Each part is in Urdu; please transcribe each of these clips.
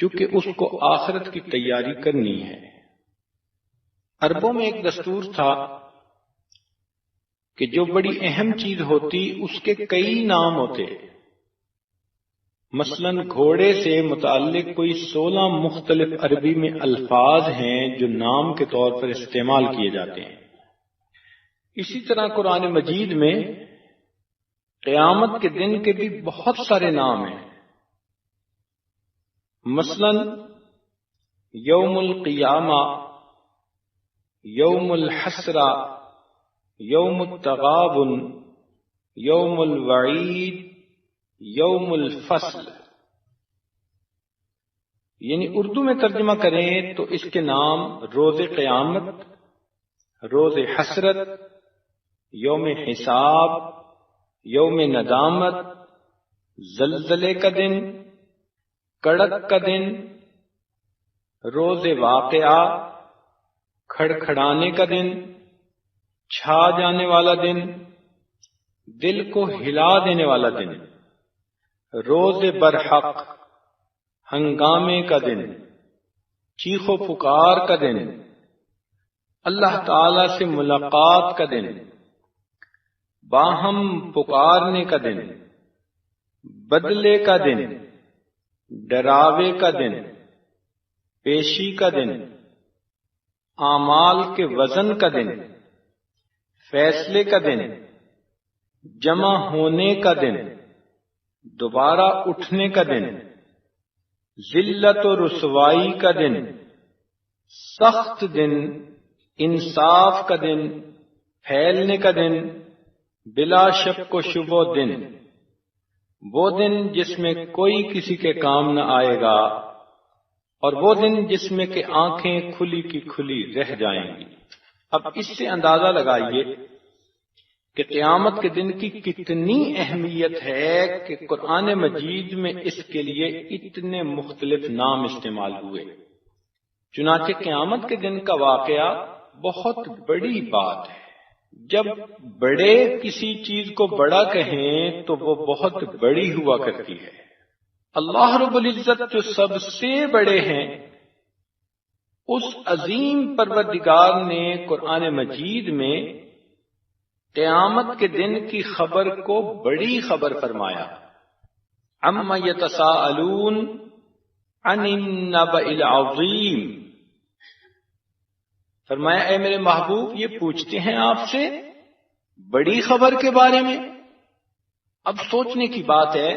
چونکہ اس کو آخرت کی تیاری کرنی ہے۔ عربوں میں ایک دستور تھا کہ جو بڑی اہم چیز ہوتی اس کے کئی نام ہوتے، مثلا گھوڑے سے متعلق کوئی 16 مختلف عربی میں الفاظ ہیں جو نام کے طور پر استعمال کیے جاتے ہیں۔ اسی طرح قرآن مجید میں قیامت کے دن کے بھی بہت سارے نام ہیں، مثلا یوم القیامہ، یوم الحسرہ، یوم التغابن، یوم الوعید، یوم الفصل۔ یعنی اردو میں ترجمہ کریں تو اس کے نام روز قیامت، روز حسرت، یوم حساب، یوم ندامت، زلزلے کا دن، کڑک کا دن، روز واقعہ، کھڑکھڑانے کا دن، چھا جانے والا دن، دل کو ہلا دینے والا دن، روز برحق، ہنگامے کا دن، چیخ و پکار کا دن، اللہ تعالی سے ملاقات کا دن، باہم پکارنے کا دن، بدلے کا دن، ڈراوے کا دن، پیشی کا دن، اعمال کے وزن کا دن، فیصلے کا دن، جمع ہونے کا دن، دوبارہ اٹھنے کا دن، ذلت و رسوائی کا دن، سخت دن، انصاف کا دن، پھیلنے کا دن، بلا شک و شبہ دن، وہ دن جس میں کوئی کسی کے کام نہ آئے گا، اور وہ دن جس میں کہ آنکھیں کھلی کی کھلی رہ جائیں گی۔ اب اس سے اندازہ لگائیے کہ قیامت کے دن کی کتنی اہمیت ہے کہ قرآن مجید میں اس کے لیے اتنے مختلف نام استعمال ہوئے۔ چنانچہ قیامت کے دن کا واقعہ بہت بڑی بات ہے۔ جب بڑے کسی چیز کو بڑا کہیں تو وہ بہت بڑی ہوا کرتی ہے۔ اللہ رب العزت جو سب سے بڑے ہیں، اس عظیم پروردگار نے قرآن مجید میں قیامت کے دن کی خبر کو بڑی خبر فرمایا۔ عما یتساءلون عن النبأ العظیم، فرمایا اے میرے محبوب یہ پوچھتے ہیں آپ سے بڑی خبر کے بارے میں۔ اب سوچنے کی بات ہے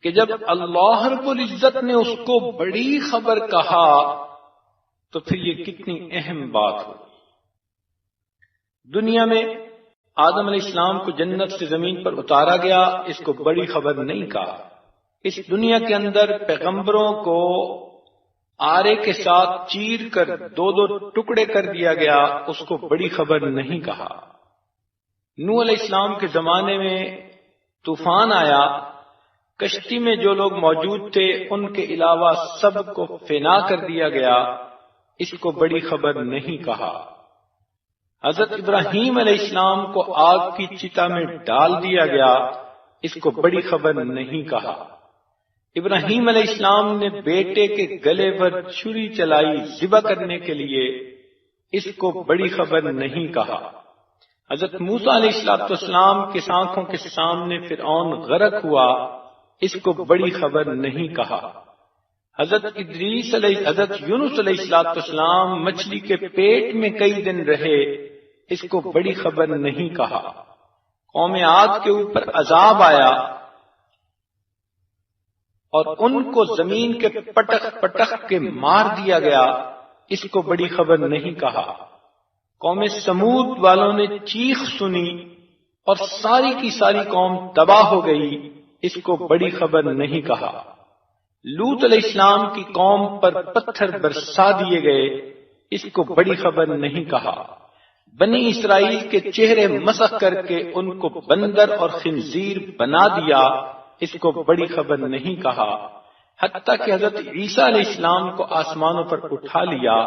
کہ جب اللہ رب العزت نے اس کو بڑی خبر کہا تو پھر یہ کتنی اہم بات ہو۔ دنیا میں آدم علیہ السلام کو جنت سے زمین پر اتارا گیا، اس کو بڑی خبر نہیں کہا۔ اس دنیا کے اندر پیغمبروں کو آرے کے ساتھ چیر کر دو دو ٹکڑے کر دیا گیا، اس کو بڑی خبر نہیں کہا۔ نوح علیہ السلام کے زمانے میں طوفان آیا، کشتی میں جو لوگ موجود تھے ان کے علاوہ سب کو فنا کر دیا گیا، اس کو بڑی خبر نہیں کہا۔ حضرت ابراہیم علیہ السلام کو آگ کی چتا میں ڈال دیا گیا، اس کو بڑی خبر نہیں کہا۔ ابراہیم علیہ السلام نے بیٹے کے گلے پر چھری چلائی ذبح کرنے کے لیے، اس کو بڑی خبر نہیں کہا۔ حضرت موسیٰ علیہ السلام کی آنکھوں کے سامنے فرعون غرق ہوا، اس کو بڑی خبر نہیں کہا۔ حضرت یونس علیہ السلام مچھلی کے پیٹ میں کئی دن رہے، اس کو بڑی خبر نہیں کہا۔ قوم عاد کے اوپر عذاب آیا اور ان کو زمین کے پٹخ پٹخ کے مار دیا گیا، اس کو بڑی خبر نہیں کہا۔ قوم سمود والوں نے چیخ سنی اور ساری کی ساری قوم تباہ ہو گئی، اس کو بڑی خبر نہیں کہا۔ لوط علیہ السلام کی قوم پر پتھر برسا دیے گئے، اس کو بڑی خبر نہیں کہا۔ بنی اسرائیل کے چہرے مسخ کر کے ان کو بندر اور خنزیر بنا دیا، اس کو بڑی خبر نہیں کہا۔ حتیٰ کہ حضرت عیسیٰ علیہ السلام کو آسمانوں پر اٹھا لیا،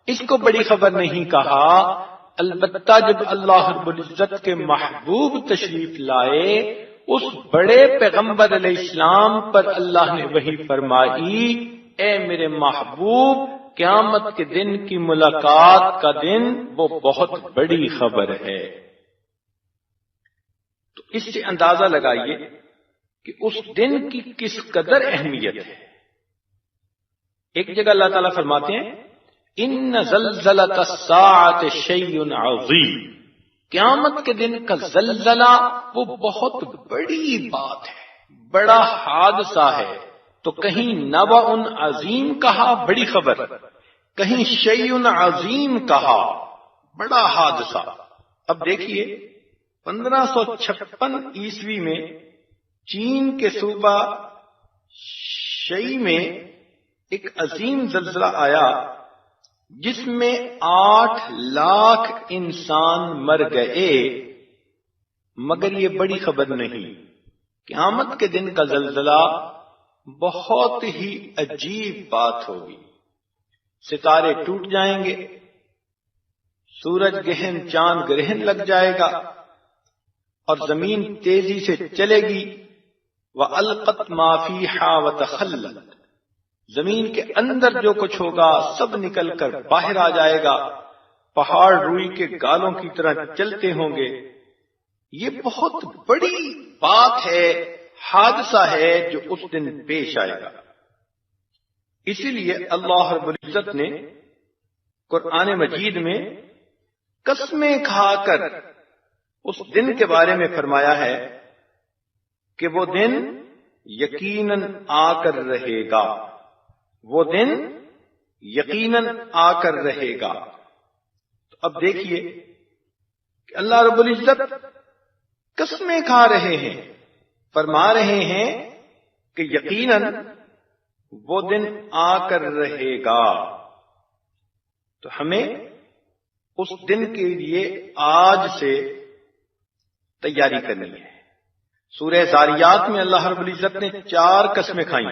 اس کو بڑی خبر نہیں کہا۔ البتہ جب اللہ رب العزت کے محبوب تشریف لائے، اس بڑے پیغمبر علیہ السلام پر اللہ نے وحی فرمائی، اے میرے محبوب قیامت کے دن کی ملاقات کا دن وہ بہت بڑی خبر ہے۔ تو اس سے اندازہ لگائیے کہ اس دن کی کس قدر اہمیت ہے۔ ایک جگہ اللہ تعالیٰ فرماتے ہیں ان زلزلۃ الساعۃ شیء عظیم، قیامت کے دن کا زلزلہ وہ بہت بڑی بات ہے، بڑا حادثہ ہے۔ تو کہیں نبأ عظیم کہا بڑی خبر، کہیں شیء عظیم کہا بڑا حادثہ۔ اب دیکھیے 1556 عیسوی میں چین کے صوبہ شئی میں ایک عظیم زلزلہ آیا جس میں 8 لاکھ انسان مر گئے، مگر یہ بڑی خبر نہیں۔ قیامت کے دن کا زلزلہ بہت ہی عجیب بات ہوگی، ستارے ٹوٹ جائیں گے، سورج گرہن چاند گرہن لگ جائے گا، اور زمین تیزی سے چلے گی۔ وَأَلْقَتْ مَا فِيهَا وَتَخَلَّتْ، زمین کے اندر جو کچھ ہوگا سب نکل کر باہر آ جائے گا، پہاڑ روئی کے گالوں کی طرح چلتے ہوں گے۔ یہ بہت بڑی بات ہے، حادثہ ہے جو اس دن پیش آئے گا۔ اسی لیے اللہ رب العزت نے قرآن مجید میں قسمیں کھا کر اس دن کے بارے میں فرمایا ہے کہ وہ دن یقیناً آ کر رہے گا، وہ دن یقیناً آ کر رہے گا۔ تو اب دیکھیے کہ اللہ رب العزت قسمیں کھا رہے ہیں، فرما رہے ہیں کہ یقیناً وہ دن آ کر رہے گا۔ تو ہمیں اس دن کے لیے آج سے تیاری کرنی ہے۔ سورہ زاریات میں اللہ رب العزت نے 4 قسمیں کھائیں،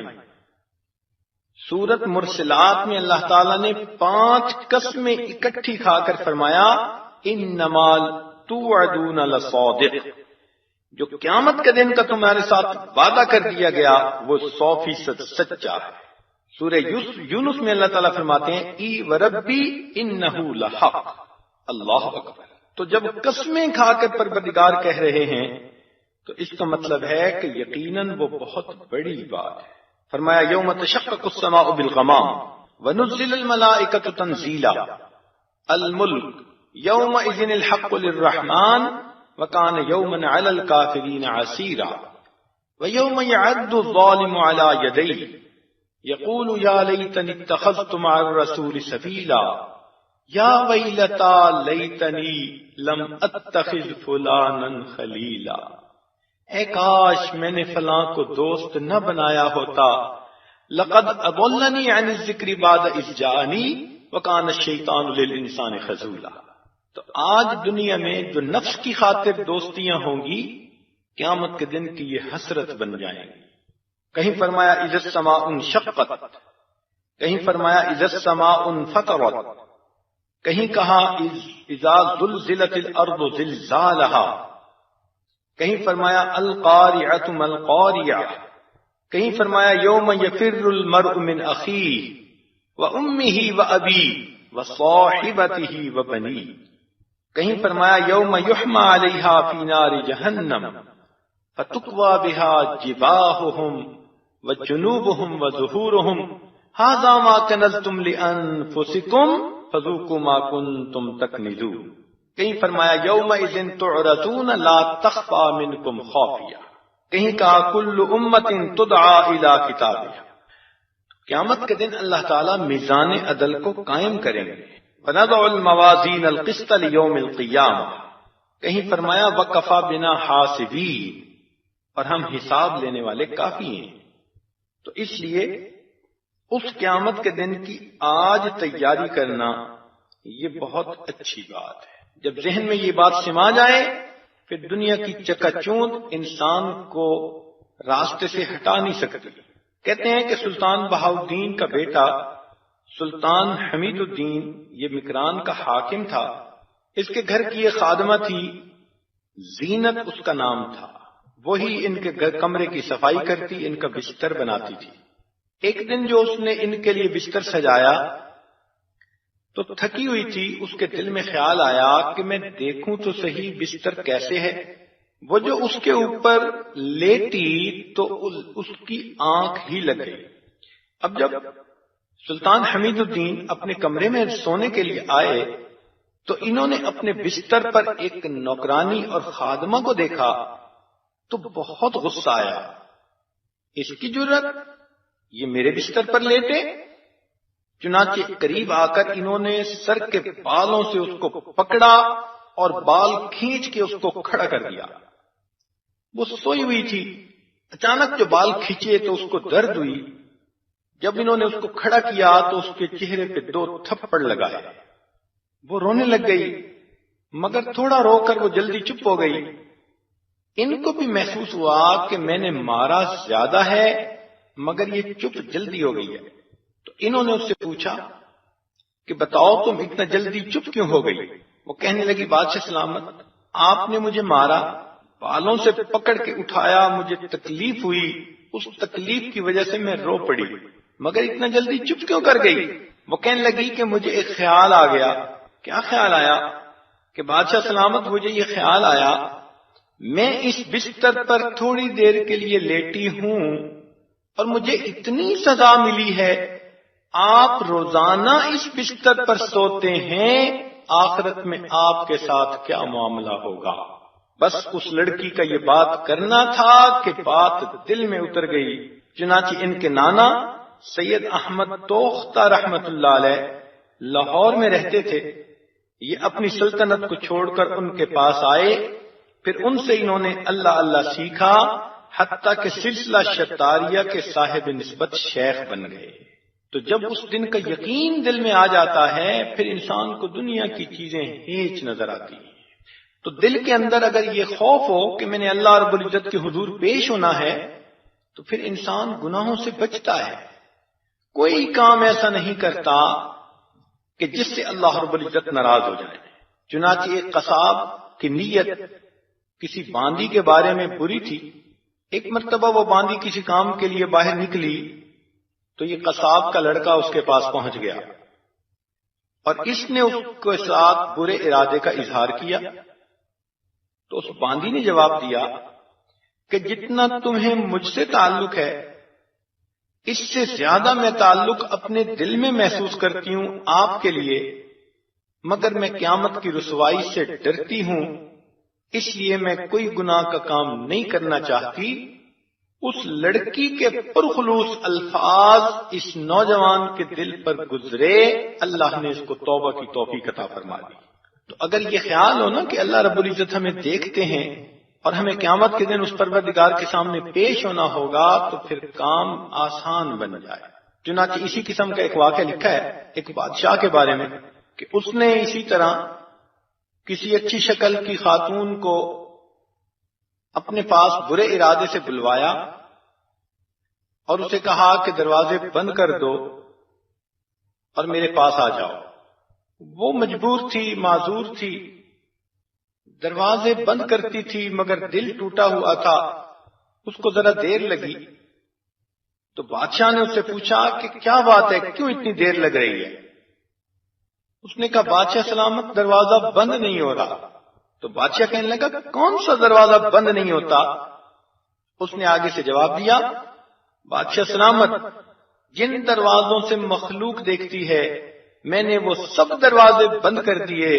سورۃ مرسلات میں اللہ تعالیٰ نے 5 قسمیں اکٹھی کھا کر فرمایا انما توعدون لصادق، جو قیامت کے دن کا تمہارے ساتھ وعدہ کر دیا گیا وہ 100% سچا ہے۔ سورہ یونس میں اللہ تعالیٰ فرماتے ہیں ای وربی انہ لحق، اللہ اکبر۔ تو جب قسمیں کھا کر پروردگار کہہ رہے ہیں تو اس کا مطلب ہے کہ یقیناً وہ بہت بڑی بات ہے۔ فرمایا یوم تشقق السماء بالغمام ونزل الملائکۃ تنزیلا الملک یومئذ الحق للرحمن وکان یوما علی الکافرین عسیرا ویوم یعد الظالم علی یدیہ یقول یا لیتنی اتخذت مع الرسول سبیلا یا ویلتا لیتنی لم اتخذ فلانا خلیلا، اے کاش میں نے فلاں کو دوست نہ بنایا ہوتا، لقد اضلنی عن الذکر بعد اذ جاءنی وکان الشیطان للانسان خذولا۔ تو آج دنیا میں جو نفس کی خاطر دوستیاں ہوں گی قیامت کے دن کی یہ حسرت بن جائیں گی۔ کہیں فرمایا اذا السماء انشقت، کہیں فرمایا اذا السماء انفطرت، کہیں کہا اذا زلزلت الارض زلزالها، کہیں فرمایا القارعۃ ما القاریہ، کہیں فرمایا یوم یفر المرء من اخیہ وامہ وابیہ وصاحبتہ وبنیہ، کہیں فرمایا یوم یحمى علیہا فی نار جہنم فتکوی بہا جباہہم وجنوبہم وظہورہم ھذا ما کنزتم لانفسکم فذوقوا ما کنتم تکنزون، کہیں فرمایا یومئذ تعرضون لا تخفی منکم خافیہ، کہیں کہا کل امت تدعی الی کتابها۔ قیامت کے دن اللہ تعالیٰ میزان عدل کو قائم کریں گے، وَنَضَعُ الْمَوَازِينَ الْقِسْطَ لِيَوْمِ الْقِيَامَةِ، کہیں فرمایا وَكَفَى بِنَا حَاسِبِينَ، اور ہم حساب لینے والے کافی ہیں۔ تو اس لیے اس قیامت کے دن کی آج تیاری کرنا یہ بہت اچھی بات ہے۔ جب ذہن میں یہ بات سما جائے پھر دنیا کی چکا چوند انسان کو راستے سے ہٹا نہیں سکتی۔ کہتے ہیں کہ سلطان بہاؤالدین کا بیٹا سلطان حمید الدین یہ مکران کا حاکم تھا، اس کے گھر کی ایک خادمہ تھی زینت اس کا نام تھا، وہی ان کے کمرے کی صفائی کرتی، ان کا بستر بناتی تھی۔ ایک دن جو اس نے ان کے لیے بستر سجایا تو تھکی ہوئی تھی، اس کے دل میں خیال آیا کہ میں دیکھوں تو صحیح بستر کیسے ہے۔ وہ جو اس کے اوپر لیٹی تو اس کی آنکھ ہی لگ گئی۔ اب جب سلطان حمید الدین اپنے کمرے میں سونے کے لیے آئے تو انہوں نے اپنے بستر پر ایک نوکرانی اور خادمہ کو دیکھا تو بہت غصہ آیا۔ اس کی جرت، یہ میرے بستر پر لیٹے؟ چنانچہ قریب آ کر انہوں نے سر کے بالوں سے اس کو پکڑا اور بال کھینچ کے اس کو کھڑا کر دیا۔ وہ سوئی ہوئی تھی، اچانک جو بال کھینچے تو اس کو درد ہوئی۔ جب انہوں نے اس کو کھڑا کیا تو اس کے چہرے پہ 2 تھپڑ لگائے۔ وہ رونے لگ گئی، مگر تھوڑا رو کر وہ جلدی چپ ہو گئی۔ ان کو بھی محسوس ہوا کہ میں نے مارا زیادہ ہے مگر یہ چپ جلدی ہو گئی ہے۔ تو انہوں نے اس سے پوچھا کہ بتاؤ تم اتنا جلدی چپ کیوں ہو گئی؟ وہ کہنے لگی بادشاہ سلامت، آپ نے مجھے مارا، بالوں سے پکڑ کے اٹھایا، مجھے تکلیف ہوئی، اس تکلیف کی وجہ سے میں رو پڑی، مگر اتنا جلدی چپ کیوں کر گئی؟ وہ کہنے لگی کہ مجھے ایک خیال آ گیا۔ کیا خیال آیا؟ کہ بادشاہ سلامت مجھے یہ خیال آیا میں اس بستر پر تھوڑی دیر کے لیے لیٹی ہوں اور مجھے اتنی سزا ملی ہے، آپ روزانہ اس بستر پر سوتے ہیں، آخرت میں آپ کے ساتھ کیا معاملہ ہوگا؟ بس اس لڑکی کا یہ بات کرنا تھا کہ بات دل میں اتر گئی۔ چنانچہ ان کے نانا سید احمد توختہ رحمت اللہ علیہ لاہور میں رہتے تھے۔ یہ اپنی سلطنت کو چھوڑ کر ان کے پاس آئے، پھر ان سے انہوں نے اللہ اللہ سیکھا، حتیٰ کہ سلسلہ شتاریہ کے صاحب نسبت شیخ بن گئے۔ تو جب اس دن کا یقین دل میں آ جاتا ہے پھر انسان کو دنیا کی چیزیں ہیچ نظر آتی ہیں۔ تو دل کے اندر اگر یہ خوف ہو کہ میں نے اللہ رب العزت کے حضور پیش ہونا ہے تو پھر انسان گناہوں سے بچتا ہے۔ کوئی کام ایسا نہیں کرتا کہ جس سے اللہ رب العزت ناراض ہو جائے۔ چنانچہ ایک قصاب کی نیت کسی باندی کے بارے میں بری تھی۔ ایک مرتبہ وہ باندی کسی کام کے لیے باہر نکلی تو یہ قصاب کا لڑکا اس کے پاس پہنچ گیا اور اس نے اس کے ساتھ برے ارادے کا اظہار کیا۔ تو اس باندی نے جواب دیا کہ جتنا تمہیں مجھ سے تعلق ہے اس سے زیادہ میں تعلق اپنے دل میں محسوس کرتی ہوں آپ کے لیے، مگر میں قیامت کی رسوائی سے ڈرتی ہوں، اس لیے میں کوئی گناہ کا کام نہیں کرنا چاہتی۔ اس لڑکی کے پرخلوص الفاظ اس نوجوان کے دل پر گزرے، اللہ نے اس کو توبہ کی توفیق عطا فرما دی۔ تو اگر یہ خیال ہو نا کہ اللہ رب العزت ہمیں دیکھتے ہیں اور ہمیں قیامت کے دن اس پروردگار کے سامنے پیش ہونا ہوگا تو پھر کام آسان بن جائے۔ چنانچہ اسی قسم کا ایک واقعہ لکھا ہے ایک بادشاہ کے بارے میں کہ اس نے اسی طرح کسی اچھی شکل کی خاتون کو اپنے پاس برے ارادے سے بلوایا اور اسے کہا کہ دروازے بند کر دو اور میرے پاس آ جاؤ۔ وہ مجبور تھی، معذور تھی، دروازے بند کرتی تھی مگر دل ٹوٹا ہوا تھا، اس کو ذرا دیر لگی۔ تو بادشاہ نے اس سے پوچھا کہ کیا بات ہے، کیوں اتنی دیر لگ رہی ہے؟ اس نے کہا بادشاہ سلامت دروازہ بند نہیں ہو رہا۔ تو بادشاہ کہنے لگا کون سا دروازہ بند نہیں ہوتا؟ اس نے آگے سے جواب دیا بادشاہ سلامت جن دروازوں سے مخلوق دیکھتی ہے میں نے وہ سب دروازے بند کر دیے،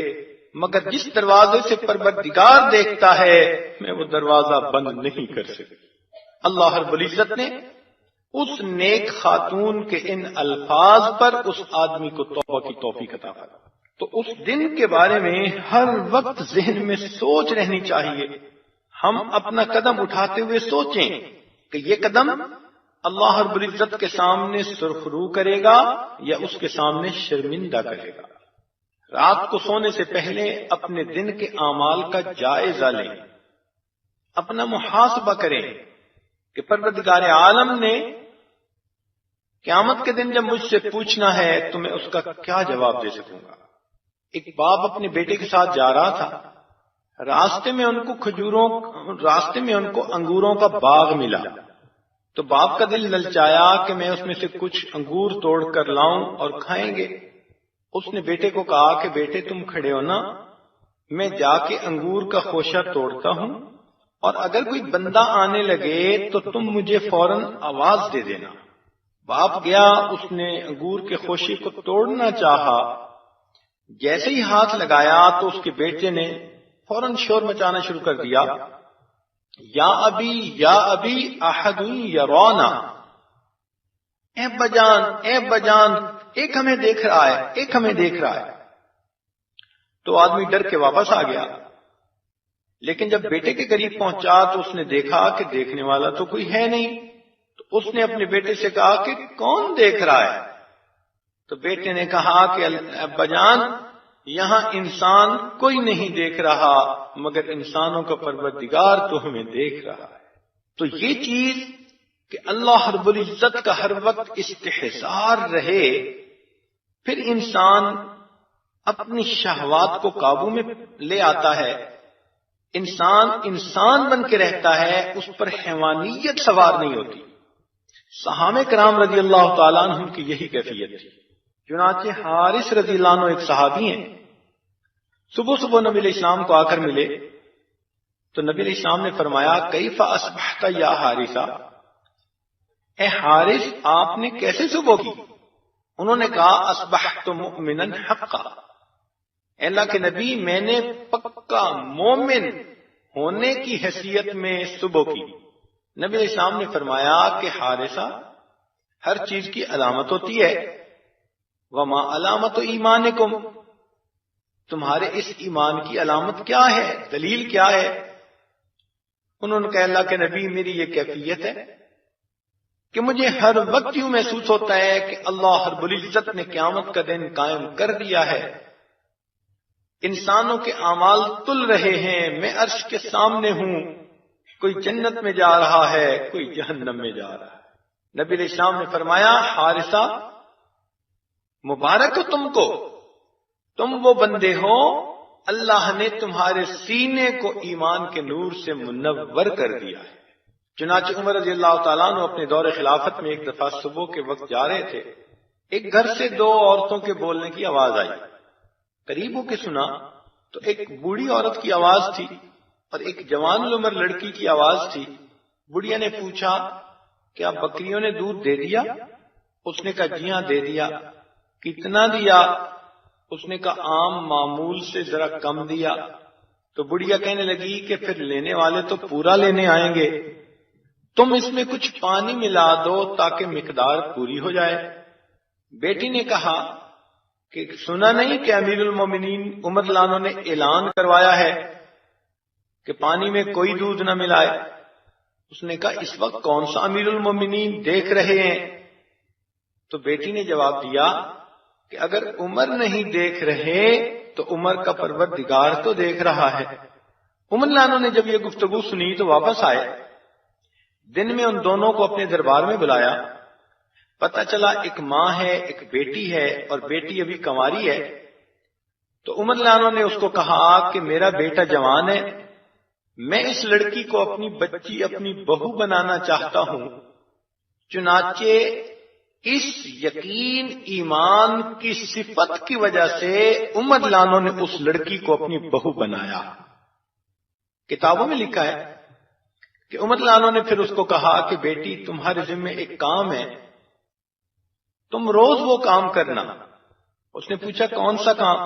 مگر جس دروازے سے پروردگار دیکھتا ہے میں وہ دروازہ بند نہیں کر سکتی۔ اللہ رب العزت نے اس نیک خاتون کے ان الفاظ پر اس آدمی کو توبہ کی توفیق عطا فرمائی۔ تو اس دن کے بارے میں ہر وقت ذہن میں سوچ رہنی چاہیے، ہم اپنا قدم اٹھاتے ہوئے سوچیں کہ یہ قدم اللہ رب العزت کے سامنے سرخرو کرے گا یا اس کے سامنے شرمندہ کرے گا۔ رات کو سونے سے پہلے اپنے دن کے اعمال کا جائزہ لیں، اپنا محاسبہ کریں کہ پروردگار عالم نے قیامت کے دن جب مجھ سے پوچھنا ہے تو میں اس کا کیا جواب دے سکوں گا۔ ایک باپ اپنے بیٹے کے ساتھ جا رہا تھا، راستے میں ان کو انگوروں کا باغ ملا، تو باپ کا دل للچایا کہ میں اس میں سے کچھ انگور توڑ کر لاؤں اور کھائیں گے۔ اس نے بیٹے کو کہا کہ بیٹے تم کھڑے ہو نا، میں جا کے انگور کا خوشہ توڑتا ہوں، اور اگر کوئی بندہ آنے لگے تو تم مجھے فوراً آواز دے دینا۔ باپ گیا، اس نے انگور کے خوشے کو توڑنا چاہا، جیسے ہی ہاتھ لگایا تو اس کے بیٹے نے فوراً شور مچانا شروع کر دیا، یا ابی احد یرانا، اے بجان ایک ہمیں دیکھ رہا ہے۔ تو آدمی ڈر کے واپس آ گیا، لیکن جب بیٹے کے قریب پہنچا تو اس نے دیکھا کہ دیکھنے والا تو کوئی ہے نہیں۔ تو اس نے اپنے بیٹے سے کہا کہ کون دیکھ رہا ہے؟ تو بیٹے نے کہا کہ ابا جان، یہاں انسان کوئی نہیں دیکھ رہا مگر انسانوں کا پروردگار تو ہمیں دیکھ رہا ہے۔ تو یہ چیز کہ اللہ رب العزت کا ہر وقت استحضار رہے، پھر انسان اپنی شہوات کو قابو میں لے آتا ہے، انسان بن کے رہتا ہے، اس پر حیوانیت سوار نہیں ہوتی۔ صحابہ کرام رضی اللہ تعالیٰ عنہم کی یہی کیفیت تھی۔ چنانچہ حارث رضی اللہ عنہ ایک صحابی ہیں، صبح نبی علیہ السلام کو آ کر ملے تو نبی علیہ السلام نے فرمایا کیف اصبحت یا حارثہ، اے حارث آپ نے کیسے صبح کی؟ انہوں نے کہا اصبحت مؤمنا حقا، اے اللہ کے نبی میں نے پکا مومن ہونے کی حیثیت میں صبح کی۔ نبی علیہ السلام نے فرمایا کہ حارثہ، ہر چیز کی علامت ہوتی ہے، وما علامت ایمانکم، تمہارے اس ایمان کی علامت کیا ہے، دلیل کیا ہے؟ انہوں نے کہا اللہ کے نبی میری یہ کیفیت ہے کہ مجھے ہر وقت یوں محسوس ہوتا ہے کہ اللہ رب العزت نے قیامت کا دن قائم کر دیا ہے، انسانوں کے اعمال تل رہے ہیں، میں عرش کے سامنے ہوں، کوئی جنت میں جا رہا ہے، کوئی جہنم میں جا رہا ہے۔ نبی علیہ السلام نے فرمایا حارثہ مبارک ہو تم کو، تم وہ بندے ہو اللہ نے تمہارے سینے کو ایمان کے نور سے منور کر دیا ہے۔ چنانچہ عمر رضی اللہ تعالیٰ عنہ اپنے دور خلافت میں ایک دفعہ صبح کے وقت جا رہے تھے، ایک گھر سے دو عورتوں کے بولنے کی آواز آئی، قریب ہو کے سنا تو ایک بوڑھی عورت کی آواز تھی اور ایک جوان العمر لڑکی کی آواز تھی۔ بڑھیا نے پوچھا کیا بکریوں نے دودھ دے دیا؟ اس نے کہا جی ہاں دے دیا۔ کتنا دیا؟ اس نے کہا عام معمول سے ذرا کم دیا۔ تو بڑھیا کہنے لگی کہ پھر لینے والے تو پورا لینے آئیں گے، تم اس میں کچھ پانی ملا دو تاکہ مقدار پوری ہو جائے۔ بیٹی نے کہا کہ سنا نہیں کہ امیر المومنین عمر رضی اللہ عنہ نے اعلان کروایا ہے کہ پانی میں کوئی دودھ نہ ملائے؟ اس نے کہا اس وقت کون سا امیر المومنین دیکھ رہے ہیں؟ تو بیٹی نے جواب دیا کہ اگر عمر نہیں دیکھ رہے تو عمر کا پروردگار تو دیکھ رہا ہے۔ عمر رضی اللہ عنہ نے جب یہ گفتگو سنی تو واپس آئے، دن میں ان دونوں کو اپنے دربار میں بلایا، پتہ چلا ایک ماں ہے ایک بیٹی ہے اور بیٹی ابھی کنواری ہے۔ تو عمر رضی اللہ عنہ نے اس کو کہا کہ میرا بیٹا جوان ہے، میں اس لڑکی کو اپنی بچی اپنی بہو بنانا چاہتا ہوں۔ چنانچہ اس یقین ایمان کی صفت کی وجہ سے عمر رضی اللہ عنہ نے اس لڑکی کو اپنی بہو بنایا۔ کتابوں میں لکھا ہے کہ عمر رضی اللہ عنہ نے پھر اس کو کہا کہ بیٹی تمہارے ذمہ ایک کام ہے، تم روز وہ کام کرنا۔ اس نے پوچھا کون سا کام؟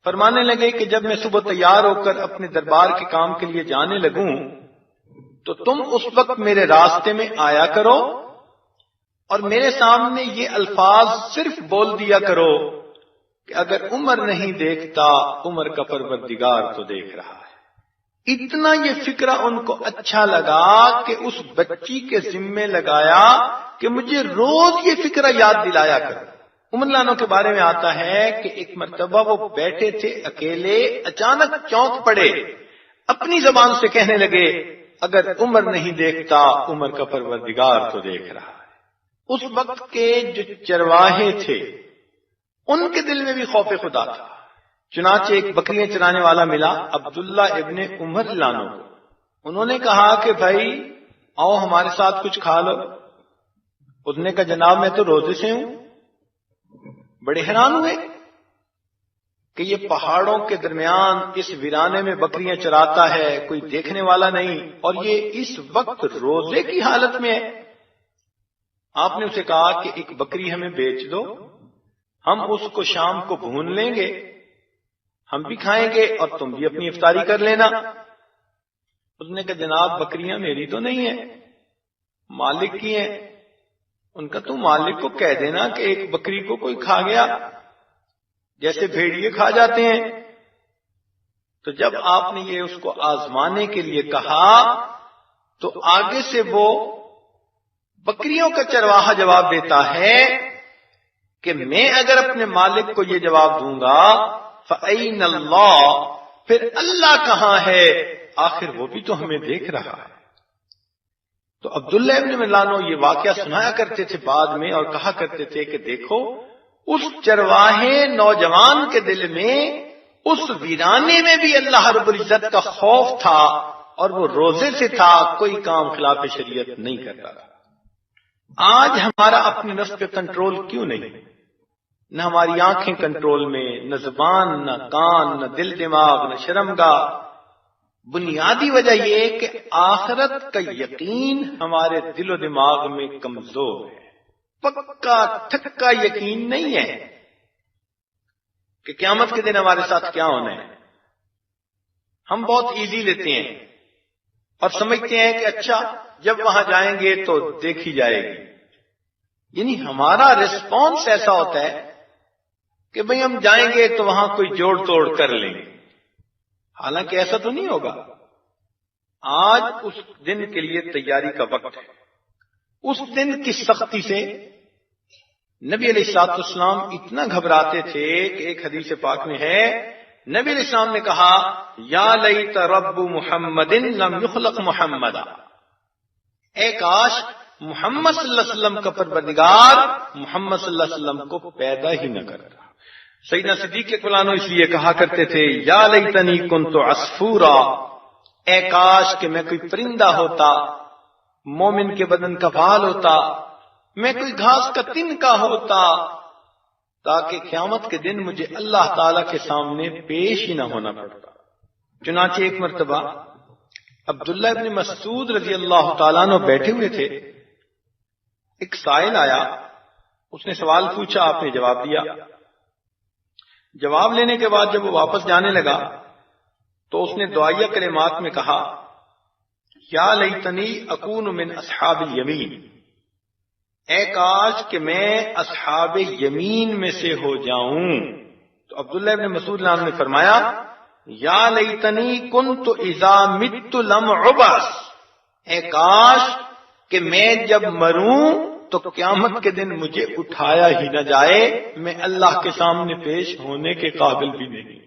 فرمانے لگے کہ جب میں صبح تیار ہو کر اپنے دربار کے کام کے لیے جانے لگوں تو تم اس وقت میرے راستے میں آیا کرو اور میرے سامنے یہ الفاظ صرف بول دیا کرو کہ اگر عمر نہیں دیکھتا عمر کا پروردگار تو دیکھ رہا ہے۔ اتنا یہ فکرہ ان کو اچھا لگا کہ اس بچی کے ذمے لگایا کہ مجھے روز یہ فکرہ یاد دلایا کر۔ عمر رضی اللہ عنہ کے بارے میں آتا ہے کہ ایک مرتبہ وہ بیٹھے تھے اکیلے، اچانک چونک پڑے، اپنی زبان سے کہنے لگے اگر عمر نہیں دیکھتا عمر کا پروردگار تو دیکھ رہا ہے۔ اس وقت کے جو چرواہے تھے ان کے دل میں بھی خوف خدا تھا۔ چنانچہ ایک بکریاں چرانے والا ملا عبداللہ ابن عمر رضی اللہ عنہ کو، انہوں نے کہا کہ بھائی آؤ ہمارے ساتھ کچھ کھا لو۔ اس نے کہا جناب میں تو روزے سے ہوں۔ بڑے حیران ہوئے کہ یہ پہاڑوں کے درمیان اس ویرانے میں بکریاں چراتا ہے، کوئی دیکھنے والا نہیں، اور یہ اس وقت روزے کی حالت میں ہے۔ آپ نے اسے کہا کہ ایک بکری ہمیں بیچ دو، ہم اس کو شام کو بھون لیں گے، ہم بھی کھائیں گے اور تم بھی اپنی افطاری کر لینا۔ اس نے کہا جناب بکریاں میری تو نہیں ہیں، مالک کی ہیں۔ ان کا تو مالک کو کہہ دینا کہ ایک بکری کو کوئی کھا گیا، جیسے بھیڑیے کھا جاتے ہیں۔ تو جب آپ نے یہ اس کو آزمانے کے لیے کہا تو آگے سے وہ بکریوں کا چرواہا جواب دیتا ہے کہ میں اگر اپنے مالک کو یہ جواب دوں گا فَأَيْنَ اللَّهُ، پھر اللہ کہاں ہے، آخر وہ بھی تو ہمیں دیکھ رہا ہے۔ تو عبداللہ ابن ملانو یہ واقعہ سنایا کرتے تھے بعد میں، اور کہا کرتے تھے کہ دیکھو اس چرواہے نوجوان کے دل میں اس ویرانے میں بھی اللہ رب العزت کا خوف تھا، اور وہ روزے سے تھا، کوئی کام خلاف شریعت نہیں کرتا تھا۔ آج ہمارا اپنے نفس پہ کنٹرول کیوں نہیں؟ نہ ہماری آنکھیں کنٹرول میں، نہ زبان، نہ کان، نہ دل دماغ، نہ شرمگاہ۔ بنیادی وجہ یہ کہ آخرت کا یقین ہمارے دل و دماغ میں کمزور ہے، پکا ٹھکا یقین نہیں ہے کہ قیامت کے دن ہمارے ساتھ کیا ہونا ہے۔ ہم بہت ایزی لیتے ہیں اور سمجھتے ہیں کہ اچھا جب وہاں جائیں گے تو دیکھی جائے گی، یعنی ہمارا ریسپانس ایسا ہوتا ہے کہ بھئی ہم جائیں گے تو وہاں کوئی جوڑ توڑ کر لیں گے، حالانکہ ایسا تو نہیں ہوگا۔ آج اس دن کے لیے تیاری کا وقت ہے۔ اس دن کی سختی سے نبی علیہ الصلوۃ والسلام اتنا گھبراتے تھے کہ ایک حدیث پاک میں ہے، نبی علیہ السلام نے کہا یا لیت رب محمد لم یخلق محمدا، اے کاش محمد صلی اللہ علیہ وسلم کا پروردگار محمد صلی اللہ علیہ وسلم کو پیدا ہی نہ کرتا۔ سیدنا صدیق اکبر اس لیے کہا کرتے تھے یا لیتنی کنت عصفورا، اے کاش کہ میں کوئی پرندہ ہوتا، مومن کے بدن کا بال ہوتا، میں کوئی گھاس کا تن کا ہوتا، تاکہ قیامت کے دن مجھے اللہ تعالی کے سامنے پیش ہی نہ ہونا پڑتا۔ چنانچہ ایک مرتبہ عبداللہ ابن مسعود رضی اللہ تعالیٰ عنہ بیٹھے ہوئے تھے، ایک سائل آیا، اس نے سوال پوچھا، آپ نے جواب دیا۔ جواب لینے کے بعد جب وہ واپس جانے لگا تو اس نے دعائیہ کلمات میں کہا یا لیتنی اکون من اصحاب الیمین، اے کاش کہ میں اصحاب یمین میں سے ہو جاؤں۔ تو عبداللہ ابن مسعود نے فرمایا یا لیتنی کنت اذا مت لم عبس، اے کاش کہ میں جب مروں تو قیامت کے دن مجھے اٹھایا ہی نہ جائے، میں اللہ کے سامنے پیش ہونے کے قابل بھی نہیں۔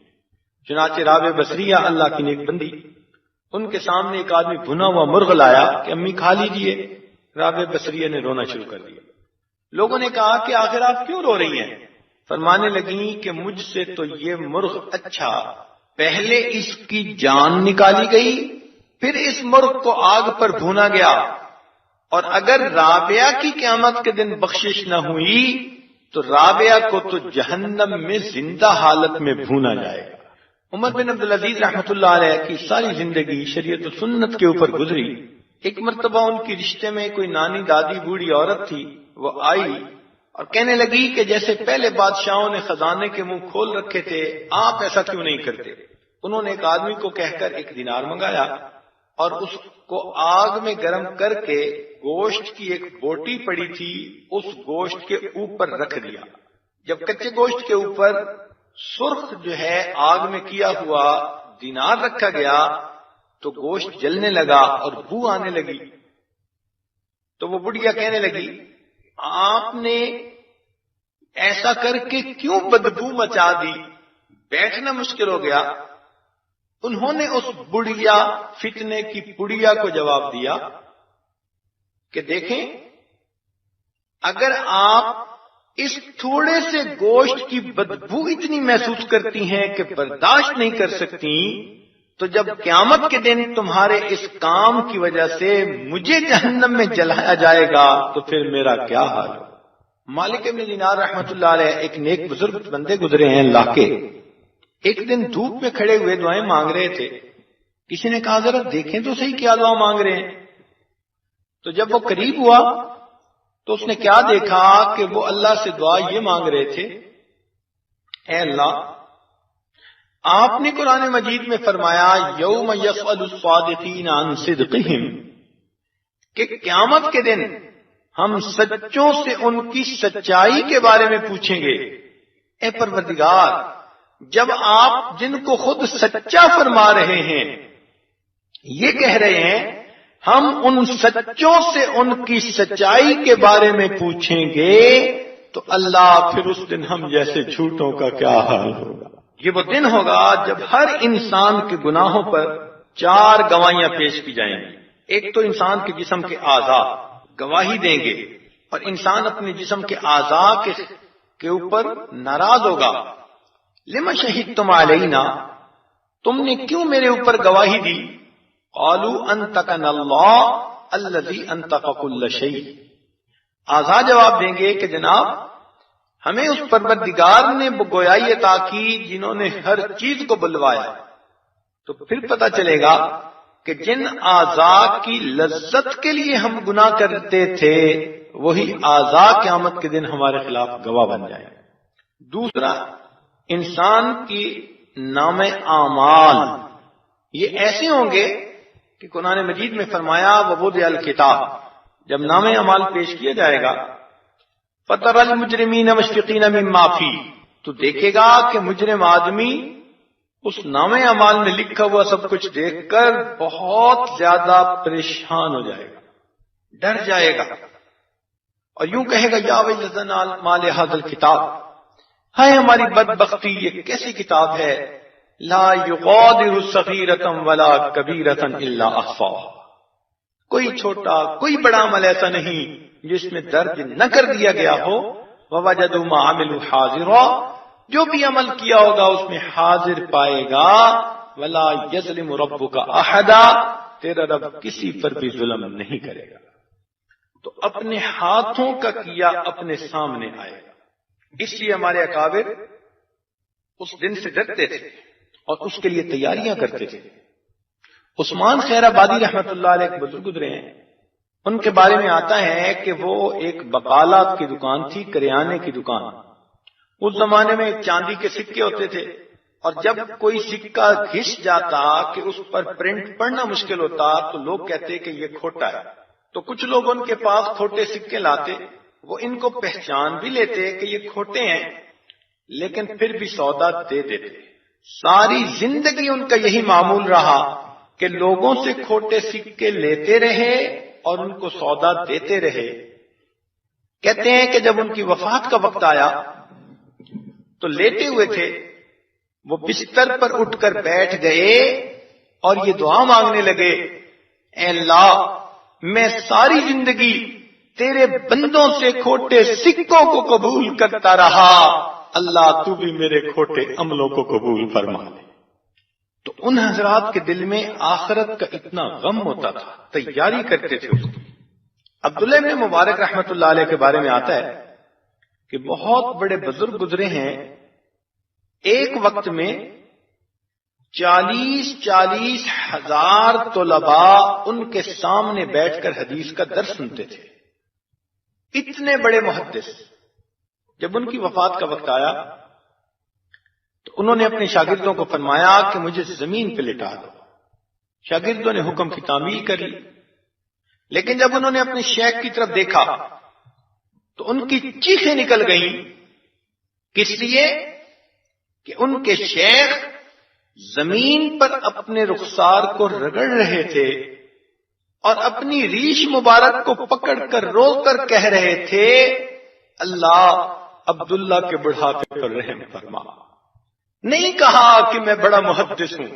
چنانچہ رابع بصریہ اللہ کی نیک بندی، ان کے سامنے ایک آدمی بھنا ہوا مرغ لایا کہ امی کھا لیجئے، رابع بصریہ نے رونا شروع کر دیا۔ لوگوں نے کہا کہ آخر آپ کیوں رو رہی ہیں؟ فرمانے لگیں کہ مجھ سے تو یہ مرغ اچھا، پہلے اس کی جان نکالی گئی، پھر اس مرغ کو آگ پر بھونا گیا، اور اگر رابعہ کی قیامت کے دن بخشش نہ ہوئی تو رابعہ کو تو جہنم میں زندہ حالت میں بھونا جائے گا۔ عمر بن عبدالعزیز رحمۃ اللہ علیہ کی ساری زندگی شریعت و سنت کے اوپر گزری۔ ایک مرتبہ ان کی رشتے میں کوئی نانی دادی بوڑھی عورت تھی، وہ آئی اور کہنے لگی کہ جیسے پہلے بادشاہوں نے خزانے کے منہ کھول رکھے تھے، آپ ایسا کیوں نہیں کرتے؟ انہوں نے ایک آدمی کو کہہ کر ایک دینار منگایا اور اس کو آگ میں گرم کر کے گوشت کی ایک بوٹی پڑی تھی اس گوشت کے اوپر رکھ دیا۔ جب کچے گوشت کے اوپر سرخ جو ہے آگ میں کیا ہوا دینار رکھا گیا تو گوشت جلنے لگا اور بو آنے لگی۔ تو وہ بڑھیا کہنے لگی آپ نے ایسا کر کے کیوں بدبو مچا دی، بیٹھنا مشکل ہو گیا۔ انہوں نے اس بڑھیا فتنے کی بڑھیا کو جواب دیا کہ دیکھیں اگر آپ اس تھوڑے سے گوشت کی بدبو اتنی محسوس کرتی ہیں کہ برداشت نہیں کر سکتی تو جب قیامت کے دن تمہارے اس کام کی وجہ سے مجھے جہنم میں جلایا جائے گا تو پھر میرا کیا حال ہو۔ مالک ابن دینار رحمت اللہ علیہ ایک نیک بزرگ بندے گزرے ہیں اللہ کے، ایک دن دھوپ میں کھڑے ہوئے دعائیں مانگ رہے تھے۔ کسی نے کہا ذرا دیکھیں تو صحیح کیا دعا مانگ رہے ہیں۔ تو جب وہ قریب ہوا تو اس نے کیا دیکھا کہ وہ اللہ سے دعا یہ مانگ رہے تھے، اے اللہ، آپ نے قرآن مجید میں فرمایا یوم یسأل الصادقین عن صدقہم، کہ قیامت کے دن ہم سچوں سے ان کی سچائی کے بارے میں پوچھیں گے۔ اے پروردگار، جب آپ جن کو خود سچا فرما رہے ہیں یہ کہہ رہے ہیں ہم ان سچوں سے ان کی سچائی کے بارے میں پوچھیں گے، تو اللہ پھر اس دن ہم جیسے جھوٹوں کا کیا حال ہوگا۔ یہ وہ دن ہوگا جب ہر انسان کے گناہوں پر 4 گواہیاں پیش کی جائیں گی۔ ایک تو انسان کے جسم کے اعضاء گواہی دیں گے، اور انسان اپنے جسم کے اعضاء کے اوپر ناراض ہوگا۔ لما شہدتم علینا، تم نے کیوں میرے اوپر گواہی دی؟ قالوا انطقنا اللہ الذی انطق کل شیء، اعضاء جواب دیں گے کہ جناب ہمیں اس پروردگار نے گویائی عطا کی جنہوں نے ہر چیز کو بلوایا۔ تو پھر پتہ چلے گا کہ جن اعضاء کی لذت کے لیے ہم گناہ کرتے تھے وہی اعضاء قیامت کے دن ہمارے خلاف گواہ بن جائیں۔ دوسرا، انسان کی نام اعمال یہ ایسے ہوں گے کہ قرآن مجید میں فرمایا ووضع الکتاب، جب نام اعمال پیش کیا جائے گا فَتَرَى الْمُجْرِمِينَ مُشْفِقِينَ مِمَّا فِيهِ، تو دیکھے گا کہ مجرم آدمی اس نام اعمال میں لکھا ہوا سب کچھ دیکھ کر بہت زیادہ پریشان ہو جائے گا، ڈر جائے گا، اور یوں کہے گا یا ویلتنا ما لہذا الکتاب، ہائے ہماری بدبختی، یہ کیسی کتاب ہے، لا یغادر صغیرۃ ولا کبیرۃ الا احصاها، کوئی چھوٹا کوئی بڑا عمل ایسا نہیں جس میں درج نہ کر دیا گیا ہو، ووجدوا ما عملوا حاضرا، جو بھی عمل کیا ہوگا اس میں حاضر پائے گا، ولا یظلم ربک احدا، تیرا رب کسی پر بھی ظلم نہیں کرے گا۔ تو اپنے ہاتھوں کا کیا اپنے سامنے آئے گا، اس لیے ہمارے اکابر اس دن سے ڈرتے تھے اور اس کے لیے تیاریاں کرتے تھے۔ عثمان خیر آبادی رحمت اللہ علیہ ایک بزرگ گزرے ہیں، ان کے بارے میں آتا ہے کہ وہ ایک بقالات کی دکان تھی، کریانے کی دکان۔ اس زمانے میں چاندی کے سکے ہوتے تھے، اور جب کوئی سکہ گھس جاتا کہ اس پر پرنٹ پڑنا مشکل ہوتا تو لوگ کہتے کہ یہ کھوٹا ہے، تو کچھ لوگ ان کے پاس کھوٹے سکے لاتے، وہ ان کو پہچان بھی لیتے کہ یہ کھوٹے ہیں، لیکن پھر بھی سودا دے دیتے۔ ساری زندگی ان کا یہی معمول رہا کہ لوگوں سے کھوٹے سکے لیتے رہے اور ان کو سودا دیتے رہے۔ کہتے ہیں کہ جب ان کی وفات کا وقت آیا تو لیٹے ہوئے تھے، وہ بستر پر اٹھ کر بیٹھ گئے اور یہ دعا مانگنے لگے، اے اللہ میں ساری زندگی تیرے بندوں سے کھوٹے سکوں کو قبول کرتا رہا، اللہ تو بھی میرے کھوٹے عملوں کو قبول فرما لے۔ تو ان حضرات کے دل میں آخرت کا اتنا غم ہوتا تھا، تیاری کرتے تھے اس کی۔ عبداللہ بن مبارک رحمت اللہ علیہ کے بارے میں آتا ہے کہ بہت بڑے بزرگ گزرے ہیں، ایک وقت میں 40 ہزار طلباء ان کے سامنے بیٹھ کر حدیث کا درس سنتے تھے، اتنے بڑے محدث۔ جب ان کی وفات کا وقت آیا تو انہوں نے اپنے شاگردوں کو فرمایا کہ مجھے زمین پہ لٹا دو۔ شاگردوں نے حکم کی تعمیل کر لی، لیکن جب انہوں نے اپنے شیخ کی طرف دیکھا تو ان کی چیخیں نکل گئیں، کس لیے کہ ان کے شیخ زمین پر اپنے رخسار کو رگڑ رہے تھے اور اپنی ریش مبارک کو پکڑ کر رو کر کہہ رہے تھے، اللہ عبداللہ کے بڑھاپے پر رحم فرما۔ نہیں کہا کہ میں بڑا محدث ہوں،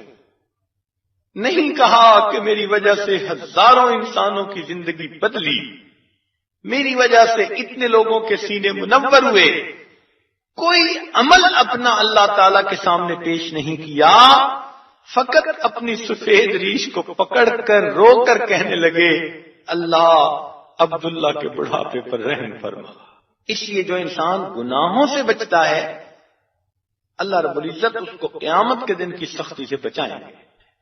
نہیں کہا کہ میری وجہ سے ہزاروں انسانوں کی زندگی بدلی، میری وجہ سے اتنے لوگوں کے سینے منور ہوئے، کوئی عمل اپنا اللہ تعالی کے سامنے پیش نہیں کیا، فقط اپنی سفید ریش کو پکڑ کر رو کر کہنے لگے اللہ عبداللہ کے بڑھاپے پر رحم فرما۔ اس لیے جو انسان گناہوں سے بچتا ہے اللہ رب العزت اس کو قیامت کے دن کی سختی سے بچائیں گے۔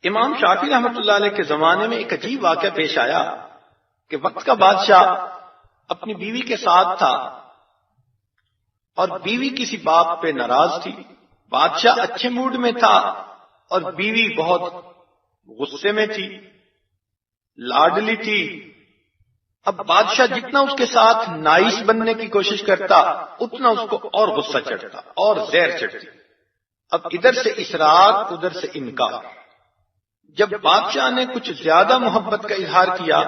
امام شافعی رحمۃ اللہ علیہ کے زمانے میں ایک عجیب واقعہ پیش آیا کہ وقت کا بادشاہ اپنی بیوی کے ساتھ تھا اور بیوی کسی بات پہ ناراض تھی۔ بادشاہ اچھے موڈ میں تھا اور بیوی بہت غصے میں تھی، لاڈلی تھی۔ اب بادشاہ جتنا اس کے ساتھ نائس بننے کی کوشش کرتا اتنا اس کو اور غصہ چڑھتا اور زہر چڑھتی۔ اب ادھر سے اصرار ادھر سے انکار۔ جب بادشاہ نے کچھ زیادہ محبت کا اظہار کیا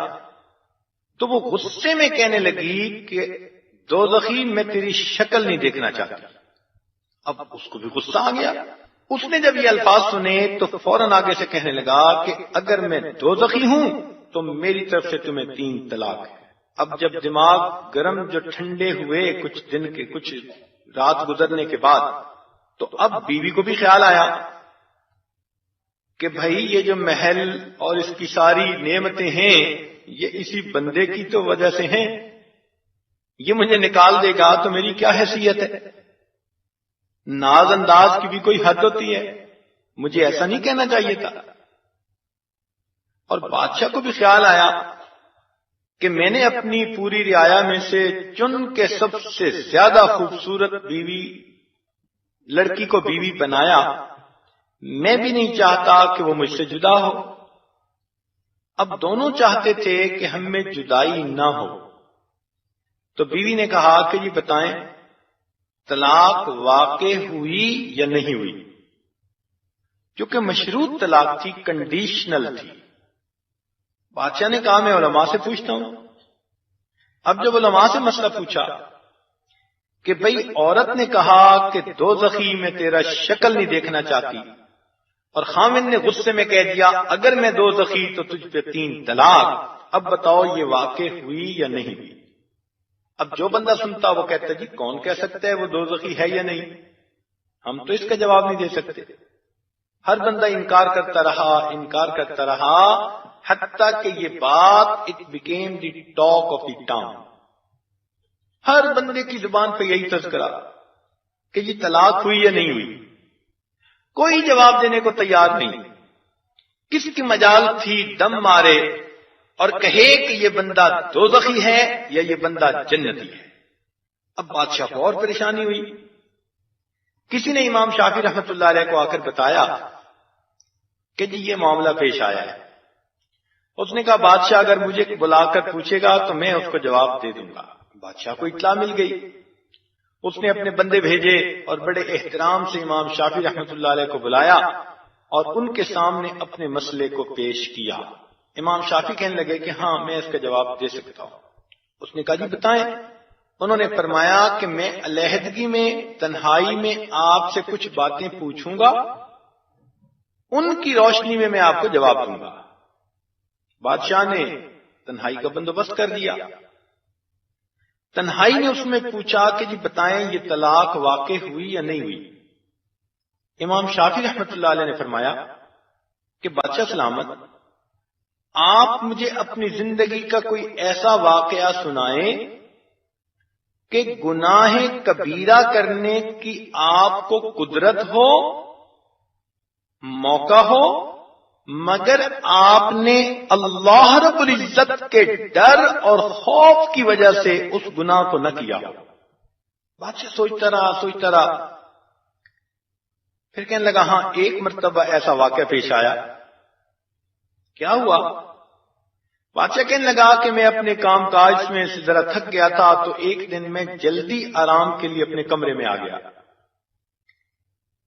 تو وہ غصے میں کہنے لگی کہ دوزخی میں تیری شکل نہیں دیکھنا چاہتی۔ اب اس کو بھی غصہ آ گیا۔ اس نے جب یہ الفاظ سنے تو فوراً آگے سے کہنے لگا کہ اگر میں دوزخی ہوں تو میری طرف سے تمہیں 3 طلاق ہے۔ اب جب دماغ گرم جو ٹھنڈے ہوئے کچھ رات گزرنے کے بعد تو اب بیوی کو بھی خیال آیا کہ بھائی یہ جو محل اور اس کی ساری نعمتیں ہیں یہ اسی بندے کی تو وجہ سے ہیں، یہ مجھے نکال دے گا تو میری کیا حیثیت ہے؟ ناز انداز کی بھی کوئی حد ہوتی ہے، مجھے ایسا نہیں کہنا چاہیے تھا۔ اور بادشاہ کو بھی خیال آیا کہ میں نے اپنی پوری رعایا میں سے چن کے سب سے زیادہ خوبصورت لڑکی کو بیوی بنایا، میں بھی نہیں چاہتا کہ وہ مجھ سے جدا ہو۔ اب دونوں چاہتے تھے کہ ہم میں جدائی نہ ہو، تو بیوی نے کہا کہ یہ بتائیں طلاق واقع ہوئی یا نہیں ہوئی؟ کیونکہ مشروط طلاق تھی، کنڈیشنل تھی۔ بادشاہ نے کہا میں علماء سے پوچھتا ہوں۔ اب جب علماء سے مسئلہ پوچھا کہ بھئی عورت نے کہا کہ دوزخی میں تیرا شکل نہیں دیکھنا چاہتی، اور خامن نے غصے میں کہہ دیا اگر میں دوزخی تو تجھ پہ 3 طلاق، اب بتاؤ یہ واقع ہوئی یا نہیں ہوئی؟ اب جو بندہ سنتا وہ کہتا جی کون کہہ سکتا ہے وہ دوزخی ہے یا نہیں، ہم تو اس کا جواب نہیں دے سکتے۔ ہر بندہ انکار کرتا رہا حتیٰ کہ یہ بات it became the talk of the town. ہر بندے کی زبان پہ یہی تذکرہ کہ یہ طلاق ہوئی یا نہیں ہوئی، کوئی جواب دینے کو تیار نہیں۔ کس کی مجال تھی دم مارے اور کہے کہ یہ بندہ دوزخی ہے یا یہ بندہ جنتی ہے۔ اب بادشاہ کو اور پریشانی ہوئی۔ کسی نے امام شافعی رحمۃ اللہ علیہ کو آ کر بتایا کہ جی یہ معاملہ پیش آیا ہے۔ اس نے کہا بادشاہ اگر مجھے بلا کر پوچھے گا تو میں اس کو جواب دے دوں گا۔ بادشاہ کو اطلاع مل گئی، اس نے اپنے بندے بھیجے اور بڑے احترام سے امام شافعی رحمۃ اللہ علیہ کو بلایا اور ان کے سامنے اپنے مسئلے کو پیش کیا۔ امام شافعی کہنے لگے کہ ہاں میں اس کا جواب دے سکتا ہوں۔ اس نے کہا جی بتائیں۔ انہوں نے فرمایا کہ میں علیحدگی میں تنہائی میں آپ سے کچھ باتیں پوچھوں گا، ان کی روشنی میں آپ کو جواب دوں گا۔ بادشاہ نے تنہائی کا بندوبست کر دیا۔ تنہائی نے اس میں پوچھا کہ جی بتائیں یہ طلاق واقع ہوئی یا نہیں ہوئی؟ امام شافعی رحمۃ اللہ علیہ نے فرمایا کہ بادشاہ سلامت، آپ مجھے اپنی زندگی کا کوئی ایسا واقعہ سنائیں کہ گناہ کبیرہ کرنے کی آپ کو قدرت ہو، موقع ہو، مگر آپ نے اللہ رب العزت کے ڈر اور خوف کی وجہ سے اس گناہ کو نہ کیا ہو۔ بادشاہ سوچتا رہا، پھر کہنے لگا ہاں ایک مرتبہ ایسا واقعہ پیش آیا۔ کیا ہوا؟ بادشاہ کہنے لگا کہ میں اپنے کام کاج میں سے ذرا تھک گیا تھا تو ایک دن میں جلدی آرام کے لیے اپنے کمرے میں آ گیا۔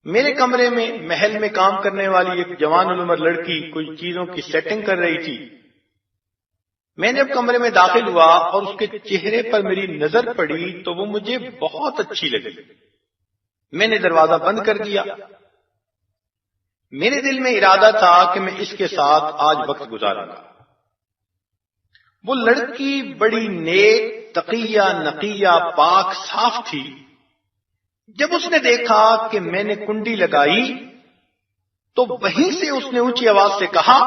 میرے کمرے میں محل میں کام کرنے والی ایک جوان العمر لڑکی کوئی چیزوں کی سیٹنگ کر رہی تھی۔ میں نے اب کمرے میں داخل ہوا اور اس کے چہرے پر میری نظر پڑی تو وہ مجھے بہت اچھی لگی۔ میں نے دروازہ بند کر دیا۔ میرے دل میں ارادہ تھا کہ میں اس کے ساتھ آج وقت گزاروں گا۔ وہ لڑکی بڑی نیک، تقیہ، نقیہ، پاک، صاف تھی۔ جب اس نے دیکھا کہ میں نے کنڈی لگائی تو وہیں سے اس نے اونچی آواز سے کہا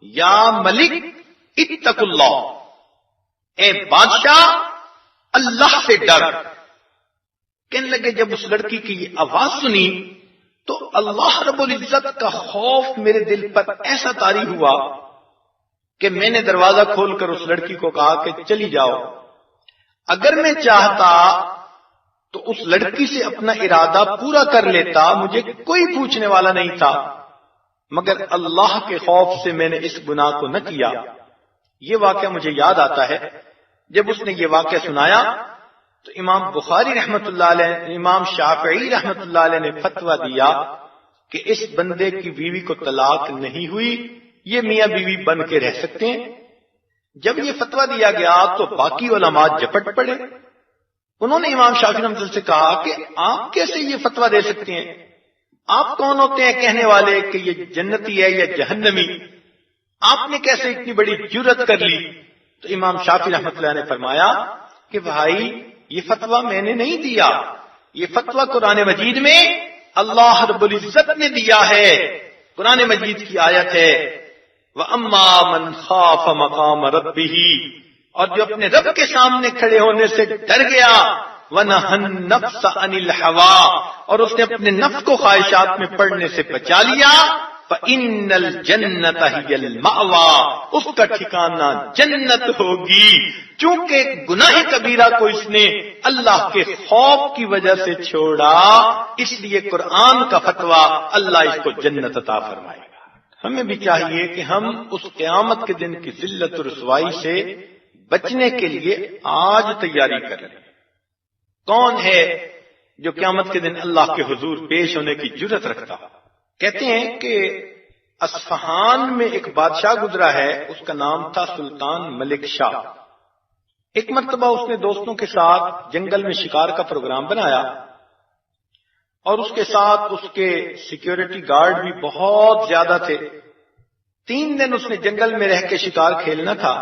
یا ملک اتق اللہ، اے بادشاہ اللہ سے ڈر۔ کہنے لگے جب اس لڑکی کی یہ آواز سنی تو اللہ رب العزت کا خوف میرے دل پر ایسا طاری ہوا کہ میں نے دروازہ کھول کر اس لڑکی کو کہا کہ چلی جاؤ۔ اگر میں چاہتا تو اس لڑکی سے اپنا ارادہ پورا کر لیتا، مجھے کوئی پوچھنے والا نہیں تھا، مگر اللہ کے خوف سے میں نے اس گناہ کو نہ کیا۔ یہ واقعہ مجھے یاد آتا ہے، جب اس نے یہ واقعہ سنایا تو امام بخاری رحمت اللہ علیہ، امام شافعی رحمت اللہ علیہ نے فتویٰ دیا کہ اس بندے کی بیوی کو طلاق نہیں ہوئی، یہ میاں بیوی بن کے رہ سکتے ہیں۔ جب یہ فتویٰ دیا گیا تو باقی علماء جپٹ پڑے۔ انہوں نے امام شافعی رحمۃ اللہ سے کہا کہ آپ کیسے یہ فتویٰ دے سکتے ہیں؟ آپ کون ہوتے ہیں کہنے والے کہ یہ جنتی ہے یا جہنمی؟ آپ نے کیسے اتنی بڑی جرأت کر لی؟ تو امام شافعی رحمۃ اللہ نے فرمایا کہ بھائی یہ فتویٰ میں نے نہیں دیا، یہ فتویٰ قرآن مجید میں اللہ رب العزت نے دیا ہے۔ قرآن مجید کی آیت ہے وَأَمَّا مَنْ خَافَ مَقَامَ رَبِّهِ، اور جو اپنے رب کے سامنے کھڑے ہونے سے ڈر گیا، وَنَهَى النَّفْسَ عَنِ الْهَوَىٰ، اور اس نے اپنے نفس کو خواہشات میں پڑنے سے بچا لیا، فَإِنَّ الْجَنَّةَ هِيَ الْمَأْوَىٰ، اس کا ٹھکانہ جنت ہوگی۔ چونکہ گناہ کبیرہ کو اس نے اللہ کے خوف کی وجہ سے چھوڑا، اس لیے قرآن کا فتویٰ اللہ اس کو جنت عطا فرمائے گا۔ ہمیں بھی چاہیے کہ ہم اس قیامت کے دن کی ذلت و رسوائی سے بچنے کے لیے آج تیاری کریں۔ کون ہے جو قیامت کے دن اللہ کے حضور پیش ہونے کی جرأت رکھتا؟ کہتے ہیں کہ اصفہان میں ایک بادشاہ گزرا ہے، اس کا نام تھا سلطان ملک شاہ۔ ایک مرتبہ اس نے دوستوں کے ساتھ جنگل میں شکار کا پروگرام بنایا، اور اس کے ساتھ اس کے سیکیورٹی گارڈ بھی بہت زیادہ تھے۔ 3 دن اس نے جنگل میں رہ کے شکار کھیلنا تھا۔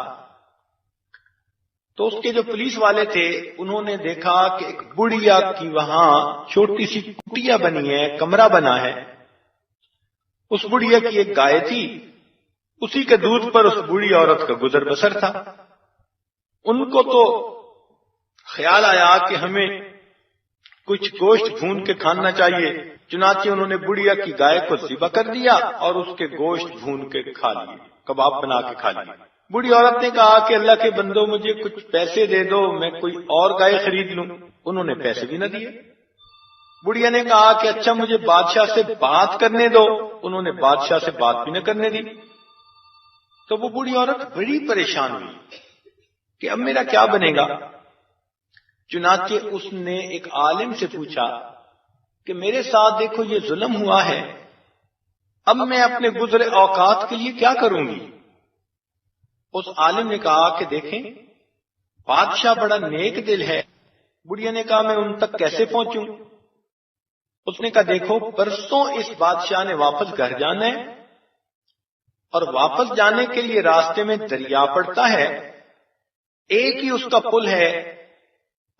تو اس کے جو پولیس والے تھے انہوں نے دیکھا کہ ایک بڑھیا کی وہاں چھوٹی سی کٹیا بنی ہے، کمرہ بنا ہے۔ اس بڑھیا کی ایک گائے تھی، اسی کے دودھ پر اس بوڑھی عورت کا گزر بسر تھا۔ ان کو تو خیال آیا کہ ہمیں کچھ گوشت بھون کے کھانا چاہیے، چنانچہ انہوں نے بڑھیا کی گائے کو ذبح کر دیا اور اس کے گوشت بھون کے کھا لیے، کباب بنا کے کھا لیے۔ بوڑھی عورت نے کہا کہ اللہ کے بندو مجھے کچھ پیسے دے دو، میں کوئی اور گائے خرید لوں۔ انہوں نے پیسے بھی نہ دیے۔ بڑھیا نے کہا کہ اچھا مجھے بادشاہ سے بات کرنے دو، انہوں نے بادشاہ سے بات بھی نہ کرنے دی۔ تو وہ بوڑھی عورت بڑی پریشان ہوئی کہ اب میرا کیا بنے گا۔ چنانچہ اس نے ایک عالم سے پوچھا کہ میرے ساتھ دیکھو یہ ظلم ہوا ہے، اب میں اپنے گزرے اوقات کے لیے کیا کروں گی؟ اس عالم نے کہا کہ دیکھیں بادشاہ بڑا نیک دل ہے۔ بڑھیا نے کہا میں ان تک کیسے پہنچوں؟ اس نے کہا دیکھو پرسوں اس بادشاہ نے واپس گھر جانا ہے، اور واپس جانے کے لیے راستے میں دریا پڑتا ہے، ایک ہی اس کا پل ہے،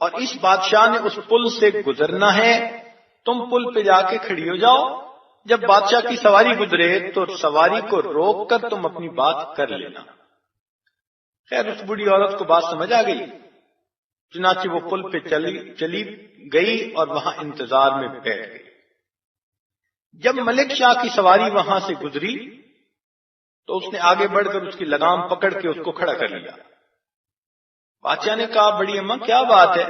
اور اس بادشاہ نے اس پل سے گزرنا ہے۔ تم پل پہ جا کے کھڑی ہو جاؤ، جب بادشاہ کی سواری گزرے تو سواری کو روک کر تم اپنی بات کر لینا۔ خیر اس بوڑھی عورت کو بات سمجھ آ گئی، چنانچہ وہ پل پہ چلی گئی اور وہاں انتظار میں بیٹھ گئی۔ جب ملک شاہ کی سواری وہاں سے گزری تو اس نے آگے بڑھ کر اس کی لگام پکڑ کے اس کو کھڑا کر لیا۔ بادشاہ نے کہا بڑی اماں کیا بات ہے؟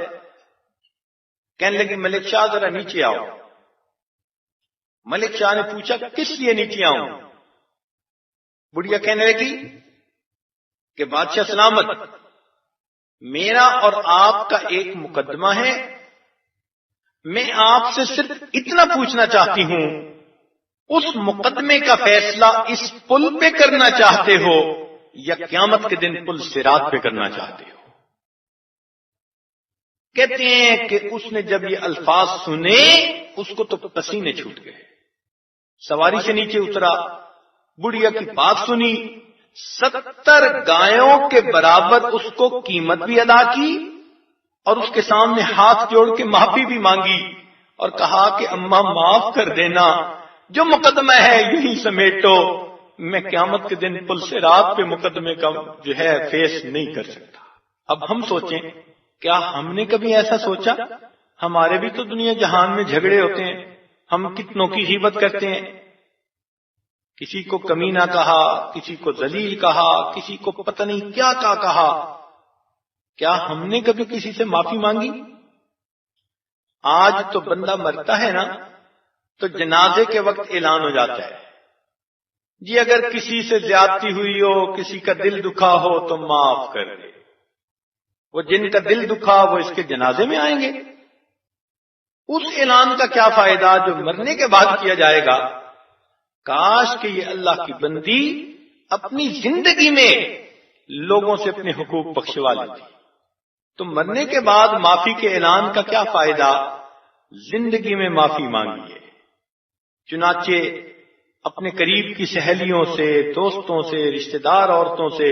کہنے لگی ملک شاہ ذرا نیچے آؤ۔ ملک شاہ نے پوچھا کس لیے نیچے آؤں؟ بڑھیا کہنے لگی کہ بادشاہ سلامت، میرا اور آپ کا ایک مقدمہ ہے، میں آپ سے صرف اتنا پوچھنا چاہتی ہوں اس مقدمے کا فیصلہ اس پل پہ کرنا چاہتے ہو یا قیامت کے دن پل صراط پہ کرنا چاہتے ہو؟ کہتے ہیں کہ اس نے جب یہ الفاظ سنے اس کو تو پسینے چھوٹ گئے، سواری سے نیچے اترا، بڑھیا کی بات سنی، 70 گایوں کے برابر اس کو قیمت بھی ادا کی، اور اس کے سامنے ہاتھ جوڑ کے معافی بھی مانگی اور کہا کہ اماں معاف کر دینا، جو مقدمہ ہے یہی سمیٹو، میں قیامت کے دن پل صراط پہ مقدمے کا جو ہے فیس نہیں کر سکتا۔ اب ہم سوچیں، کیا ہم نے کبھی ایسا سوچا؟ ہمارے بھی تو دنیا جہان میں جھگڑے ہوتے ہیں، ہم کتنوں کی غیبت کرتے ہیں، کسی کو کمینہ کہا، کسی کو ذلیل کہا، کسی کو پتہ نہیں کیا کہا۔ کیا ہم نے کبھی کسی سے معافی مانگی؟ آج تو بندہ مرتا ہے نا تو جنازے کے وقت اعلان ہو جاتا ہے، جی اگر کسی سے زیادتی ہوئی ہو، کسی کا دل دکھا ہو تو معاف کر دے۔ وہ جن کا دل دکھا وہ اس کے جنازے میں آئیں گے۔ اس اعلان کا کیا فائدہ جو مرنے کے بعد کیا جائے گا؟ کاش کہ یہ اللہ کی بندی اپنی زندگی میں لوگوں سے اپنے حقوق بخشوا لیتی۔ تو مرنے کے بعد معافی کے اعلان کا کیا فائدہ؟ زندگی میں معافی مانگیے۔ چنانچہ اپنے قریب کی سہیلیوں سے، دوستوں سے، رشتہ دار عورتوں سے،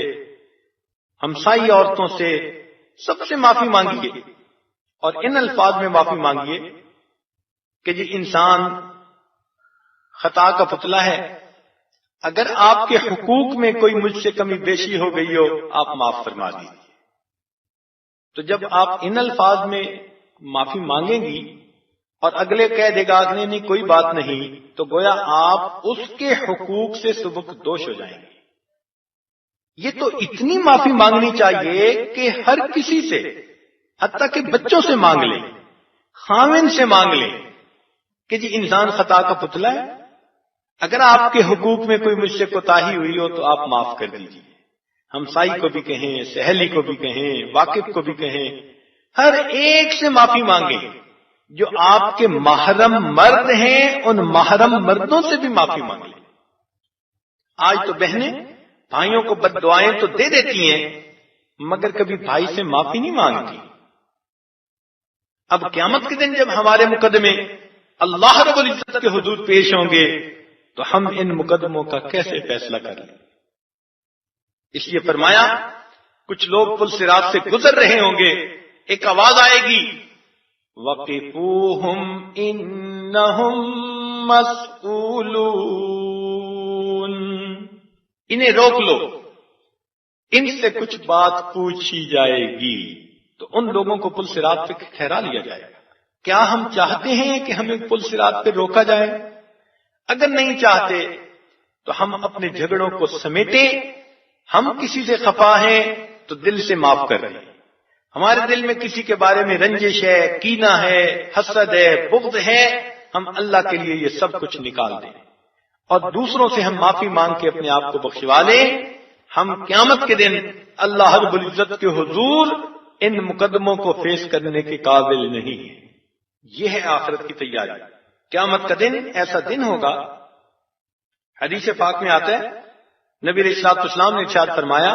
ہمسائی عورتوں سے، سب سے معافی مانگیے، اور ان الفاظ میں معافی مانگیے کہ جی انسان خطا کا پتلا ہے، اگر آپ کے حقوق میں کوئی مجھ سے کمی بیشی ہو گئی ہو آپ معاف فرما دیجیے۔ تو جب آپ ان الفاظ میں معافی مانگیں گی اور اگلے کہہ دے گا کہ نہیں کوئی بات نہیں، تو گویا آپ اس کے حقوق سے سبک دوش ہو جائیں گے۔ یہ تو اتنی معافی مانگنی چاہیے کہ ہر کسی سے، حتیٰ کہ بچوں سے مانگ لیں، خاوند سے مانگ لیں کہ جی انسان خطا کا پتلا ہے، اگر آپ کے حقوق میں کوئی مجھ سے کوتاہی ہوئی ہو تو آپ معاف کر دیجیے۔ ہمسائی کو بھی کہیں، سہیلی کو بھی کہیں، واقف کو بھی کہیں، ہر ایک سے معافی مانگیں۔ جو آپ کے محرم مرد ہیں ان محرم مردوں سے بھی معافی مانگ لیں۔ آج تو بہنیں بھائیوں کو بد دعائیں تو دے دیتی ہیں مگر کبھی بھائی سے معافی نہیں مانگتی۔ اب قیامت کے دن جب ہمارے مقدمے اللہ رب العزت کے حضور پیش ہوں گے تو ہم ان مقدموں کا کیسے فیصلہ کر لیں؟ اس لیے فرمایا کچھ لوگ پل صراط سے گزر رہے ہوں گے، ایک آواز آئے گی وَقِفُوهُمْ إِنَّهُمْ مَسْئُولُونَ، انہیں روک لو، ان سے کچھ بات پوچھی جائے گی۔ تو ان لوگوں کو پل صراط پہ ٹھہرا لیا جائے گا۔ کیا ہم چاہتے ہیں کہ ہمیں پل صراط پہ روکا جائے؟ اگر نہیں چاہتے تو ہم اپنے جھگڑوں کو سمیٹیں، ہم کسی سے خفا ہیں تو دل سے معاف کر دیں، ہمارے دل میں کسی کے بارے میں رنجش ہے، کینہ ہے، حسد ہے، بغض ہے، ہم اللہ کے لیے یہ سب کچھ نکال دیں اور دوسروں سے ہم معافی مانگ کے اپنے آپ کو بخشوا لیں۔ ہم قیامت کے دن اللہ رب العزت کے حضور ان مقدموں کو فیس کرنے کے قابل نہیں ہیں۔ یہ ہے آخرت کی تیاری۔ قیامت کا دن ایسا دن ہوگا، حدیث پاک میں آتا ہے نبی علیہ الصلوۃ والسلام نے ارشاد فرمایا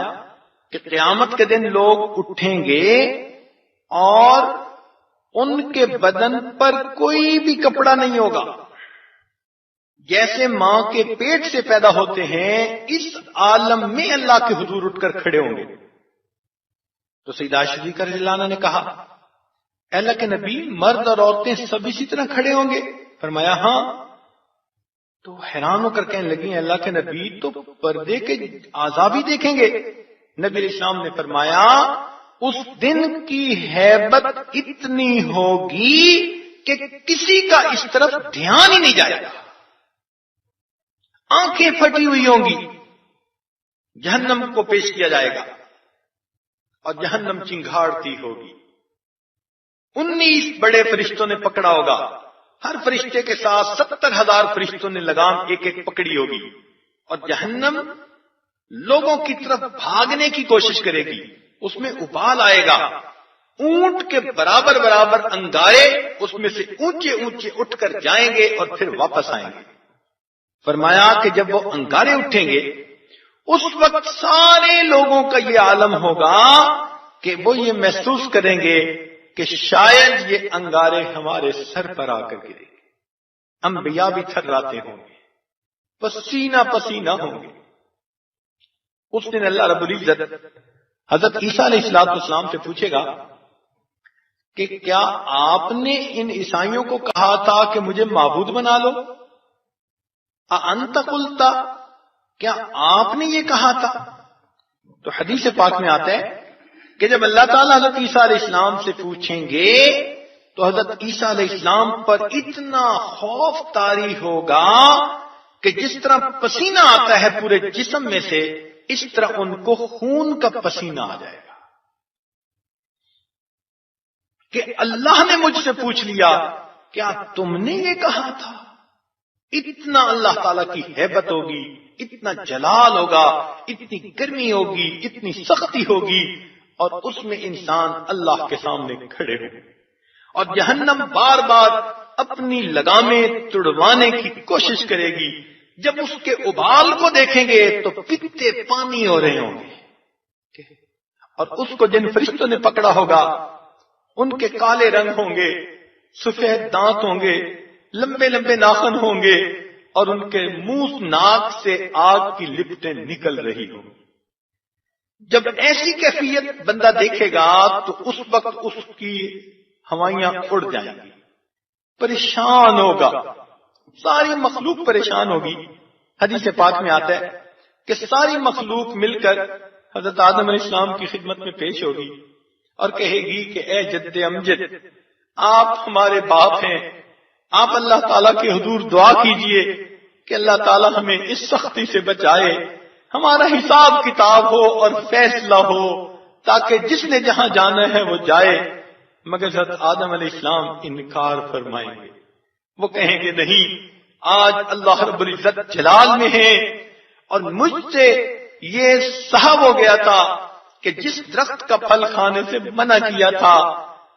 کہ قیامت کے دن لوگ اٹھیں گے اور ان کے بدن پر کوئی بھی کپڑا نہیں ہوگا، جیسے ماں کے پیٹ سے پیدا ہوتے ہیں اس عالم میں اللہ کے حضور اٹھ کر کھڑے ہوں گے۔ تو سیدہ عائشہ صدیقہ رضی اللہ عنہا نے کہا اے اللہ کے نبی مرد اور عورتیں سب اسی طرح کھڑے ہوں گے؟ فرمایا ہاں۔ تو حیران ہو کر کہنے لگی اللہ کے نبی تو پردے کے اعضاء بھی دیکھیں گے؟ نبی علیہ السلام نے فرمایا اس دن کی ہیبت اتنی ہوگی کہ کسی کا اس طرف دھیان ہی نہیں جائے گا، آنکھیں پھٹی ہوئی ہوں گی۔ جہنم کو پیش کیا جائے گا اور جہنم چنگھاڑتی ہوگی، 19 بڑے فرشتوں نے پکڑا ہوگا، ہر فرشتے کے ساتھ 70,000 فرشتوں نے لگام ایک ایک پکڑی ہوگی، اور جہنم لوگوں کی طرف بھاگنے کی کوشش کرے گی، اس میں ابال آئے گا، اونٹ کے برابر برابر انگارے اس میں سے اونچے اونچے اٹھ کر جائیں گے اور پھر واپس آئیں گے۔ فرمایا کہ جب وہ انگارے اٹھیں گے اس وقت سارے لوگوں کا یہ عالم ہوگا کہ وہ یہ محسوس کریں گے کہ شاید یہ انگارے ہمارے سر پر آ کر گرے گے، انبیاء بھی تھراتے ہوں گے، پسینہ پسینہ ہوں گے۔ اس دن اللہ رب العزت حضرت عیسیٰ علیہ السلام سے پوچھے گا کہ کیا آپ نے ان عیسائیوں کو کہا تھا کہ مجھے معبود بنا لو؟ انت قلتا، کیا آپ نے یہ کہا تھا؟ تو حدیث پاک میں آتا ہے کہ جب اللہ تعالیٰ حضرت عیسیٰ علیہ السلام سے پوچھیں گے تو حضرت عیسیٰ علیہ السلام پر اتنا خوف طاری ہوگا کہ جس طرح پسینہ آتا ہے پورے جسم میں سے، اس طرح ان کو خون کا پسینہ آ جائے گا کہ اللہ نے مجھ سے پوچھ لیا کیا تم نے یہ کہا تھا؟ اتنا اللہ تعالیٰ کی ہیبت ہوگی، اتنا جلال ہوگا، اتنی گرمی ہوگی، اتنی سختی ہوگی، اور اس میں انسان اللہ کے سامنے کھڑے ہوں، اور جہنم بار بار اپنی لگامیں تڑوانے کی کوشش کرے گی۔ جب اس کے ابال کو دیکھیں گے تو پتے پانی ہو رہے ہوں گے، اور اس کو جن فرشتوں نے پکڑا ہوگا ان کے کالے رنگ ہوں گے، سفید دانت ہوں گے، لمبے لمبے ناخن ہوں گے، اور ان کے منہ ناک سے آگ کی لپٹیں نکل رہی ہوں گی۔ جب ایسی کیفیت بندہ دیکھے گا تو اس وقت اس کی ہوائیاں اڑ جائیں گی، پریشان ہوگا، ساری مخلوق پریشان ہوگی۔ حدیث پاک میں آتا ہے کہ ساری مخلوق مل کر حضرت آدم علیہ السلام کی خدمت میں پیش ہوگی اور کہے گی کہ اے جد امجد، آپ ہمارے باپ ہیں، آپ اللہ تعالیٰ کے حضور دعا کیجئے کہ اللہ تعالیٰ ہمیں اس سختی سے بچائے، ہمارا حساب کتاب ہو اور فیصلہ ہو تاکہ جس نے جہاں جانا ہے وہ جائے۔ مگر حضرت آدم علیہ السلام انکار فرمائیں گے، وہ کہیں گے نہیں، آج اللہ رب العزت جلال میں ہے اور مجھ سے یہ صحب ہو گیا تھا کہ جس درخت کا پھل کھانے سے منع کیا تھا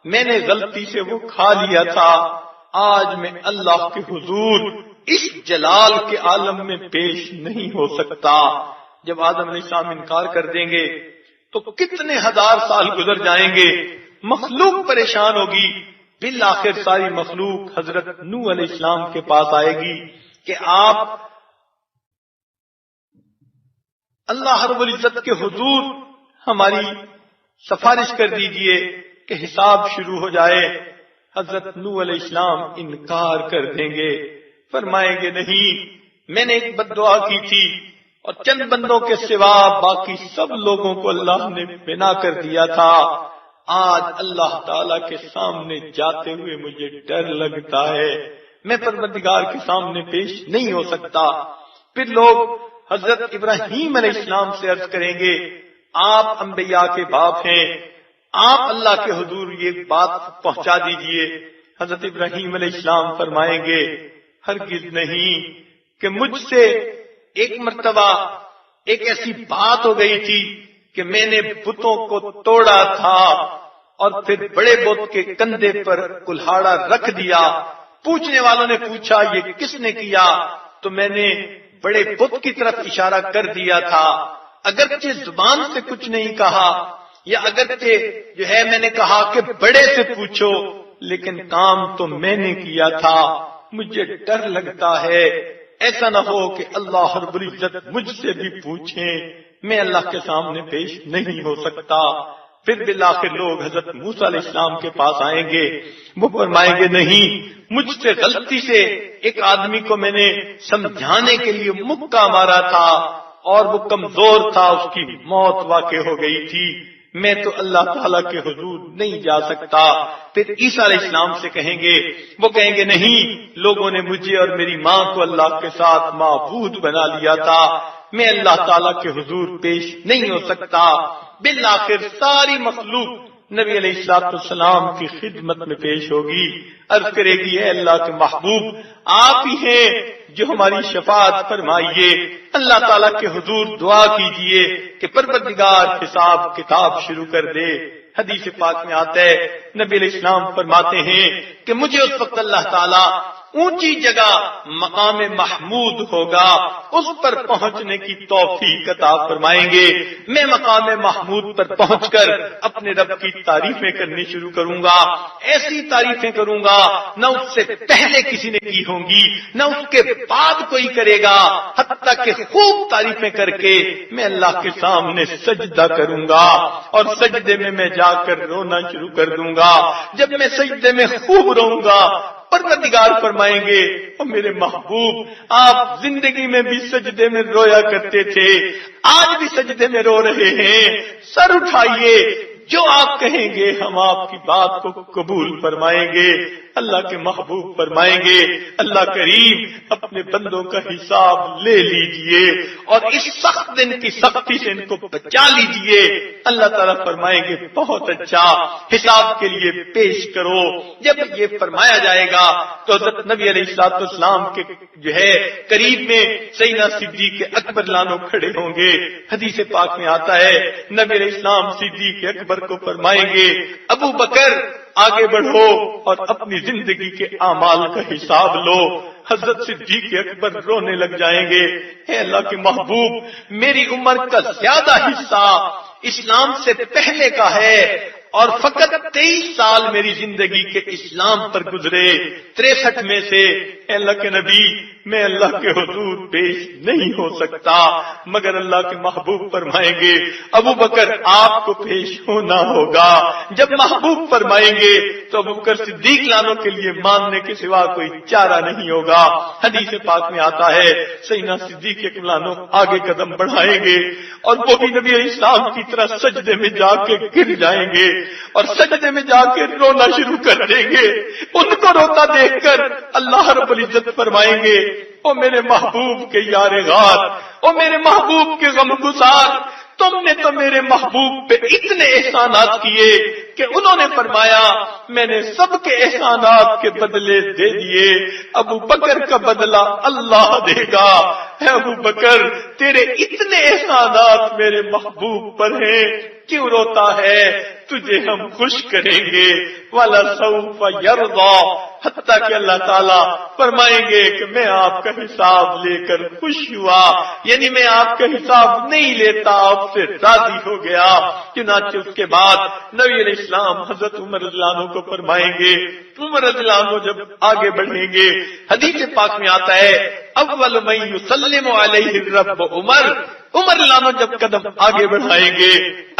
میں نے غلطی سے وہ کھا لیا تھا، آج میں اللہ کے حضور اس جلال کے عالم میں پیش نہیں ہو سکتا۔ جب آدم علیہ السلام انکار کر دیں گے تو کتنے ہزار سال گزر جائیں گے، مخلوق پریشان ہوگی، بالآخر ساری مخلوق حضرت نوح علیہ السلام کے پاس آئے گی کہ آپ اللہ رب العزت کے حضور ہماری سفارش کر دیجئے کہ حساب شروع ہو جائے۔ حضرت نوح علیہ السلام انکار کر دیں گے، فرمائیں گے نہیں، میں نے ایک بد دعا کی تھی اور چند بندوں کے سوا باقی سب لوگوں کو اللہ نے بنا کر دیا تھا، آج اللہ تعالیٰ کے سامنے جاتے ہوئے مجھے ڈر لگتا ہے، میں پروردگار کے سامنے پیش نہیں ہو سکتا۔ پھر لوگ حضرت ابراہیم علیہ السلام سے عرض کریں گے آپ انبیاء کے باپ ہیں، آپ اللہ کے حضور یہ بات پہنچا دیجئے۔ حضرت ابراہیم علیہ السلام فرمائیں گے ہرگز نہیں، کہ مجھ سے ایک مرتبہ ایک ایسی بات ہو گئی تھی کہ میں نے بتوں کو توڑا تھا اور پھر بڑے بت کے کندھے پر کلہاڑا رکھ دیا، پوچھنے والوں نے پوچھا یہ کس نے کیا، تو میں نے بڑے بت کی طرف اشارہ کر دیا تھا، اگرچہ زبان سے کچھ نہیں کہا، یا اگرچہ جو ہے میں نے کہا کہ بڑے سے پوچھو، لیکن کام تو میں نے کیا تھا، مجھے ڈر لگتا ہے ایسا نہ ہو کہ اللہ رب العزت مجھ سے بھی پوچھیں، میں اللہ کے سامنے پیش نہیں ہو سکتا۔ پھر بالآخر لوگ حضرت موسیٰ علیہ السلام کے پاس آئیں گے، وہ فرمائیں گے نہیں، مجھ سے غلطی سے ایک آدمی کو میں نے سمجھانے کے لیے مکہ مارا تھا اور وہ کمزور تھا، اس کی موت واقع ہو گئی تھی، میں تو اللہ تعالیٰ کے حضور نہیں جا سکتا۔ پھر عیسیٰ علیہ السلام سے کہیں گے، وہ کہیں گے نہیں، لوگوں نے مجھے اور میری ماں کو اللہ کے ساتھ معبود بنا لیا تھا، میں اللہ تعالیٰ کے حضور پیش نہیں ہو سکتا۔ بالآخر ساری مخلوق نبی علیہ الصلوۃ والسلام کی خدمت میں پیش ہوگی، عرض کرے گی اے اللہ کے محبوب، آپ ہی ہیں جو ہماری شفاعت فرمائیے۔ اللہ تعالیٰ کے حضور دعا کیجئے کہ پروردگار حساب کتاب شروع کر دے۔ حدیث پاک میں آتا ہے نبی علیہ السلام فرماتے ہیں کہ مجھے اس وقت اللہ تعالیٰ اونچی جگہ مقام محمود ہوگا، اس پر پہنچنے کی توفیق عطا فرمائیں گے، میں مقام محمود پر پہنچ کر اپنے رب کی تعریفیں کرنی شروع کروں گا، ایسی تعریفیں کروں گا نہ اس سے پہلے کسی نے کی ہوں گی، نہ اس کے بعد کوئی کرے گا، حتیٰ کہ خوب تعریفیں کر کے میں اللہ کے سامنے سجدہ کروں گا، اور سجدے میں جا کر رونا شروع کر دوں گا۔ جب میں سجدے میں خوب روں گا پروردگار فرمائیں گے او میرے محبوب آپ زندگی میں بھی سجدے میں رویا کرتے تھے، آج بھی سجدے میں رو رہے ہیں، سر اٹھائیے، جو آپ کہیں گے ہم آپ کی بات کو قبول فرمائیں گے۔ اللہ کے محبوب فرمائیں گے اللہ کریم اپنے بندوں کا حساب لے لیجئے اور اس سخت دن کی سختی سے ان کو بچا لیجئے۔ اللہ تعالیٰ فرمائیں گے بہت اچھا، حساب کے لیے پیش کرو۔ جب یہ فرمایا جائے گا تو حضرت نبی علیہ السلام کے قریب میں سیدنا صدیق اکبر لانو کھڑے ہوں گے۔ حدیث پاک میں آتا ہے نبی علیہ السلام صدیق اکبر کو فرمائیں گے ابو بکر آگے بڑھو اور اپنی زندگی کے اعمال کا حساب لو۔ حضرت صدیق اکبر رونے لگ جائیں گے، اے اللہ کے محبوب میری عمر کا زیادہ حصہ اسلام سے پہلے کا ہے اور فقط 23 سال میری زندگی کے اسلام پر گزرے، 63 میں سے اے اللہ کے نبی میں اللہ کے حضور پیش نہیں ہو سکتا، مگر اللہ کے محبوب فرمائیں گے ابو بکر آپ کو پیش ہونا ہوگا۔ جب محبوب فرمائیں گے تو ابو بکر صدیق لانوں کے لیے ماننے کے سوا کوئی چارہ نہیں ہوگا۔ حدیث پاک میں آتا ہے سیدنا صدیق لانوں آگے قدم بڑھائیں گے اور وہ بھی نبی علیہ السلام کی طرح سجدے میں جا کے گر جائیں گے اور سجدے میں جا کے رونا شروع کر دیں گے۔ ان کو روتا دیکھ کر اللہ رب العزت فرمائیں گے او میرے محبوب کے یار غار، او میرے محبوب کے غم گسار، تم نے تو میرے محبوب پہ اتنے احسانات کیے کہ انہوں نے فرمایا میں نے سب کے احسانات کے بدلے دے دیے، ابو بکر کا بدلہ اللہ دے گا۔ اے ابو بکر تیرے اتنے احسانات میرے محبوب پر ہیں، کیوں روتا ہے؟ تجھے ہم خوش کریں گے وَلَسَوْفَ يَرْضَى، حتیٰ کہ اللہ تعالیٰ فرمائیں گے کہ میں آپ کا حساب لے کر خوش ہوا، یعنی میں آپ کا حساب نہیں لیتا، آپ سے راضی ہو گیا۔ چنانچہ اس کے بعد نبی علیہ السلام حضرت عمر رضی اللہ عنہ کو فرمائیں گے، عمر رضی اللہ عنہ جب آگے بڑھیں گے حدیث پاک میں آتا ہے اول من یسلم علیہ الرب عمر، عمر لانو جب قدم آگے بڑھائیں گے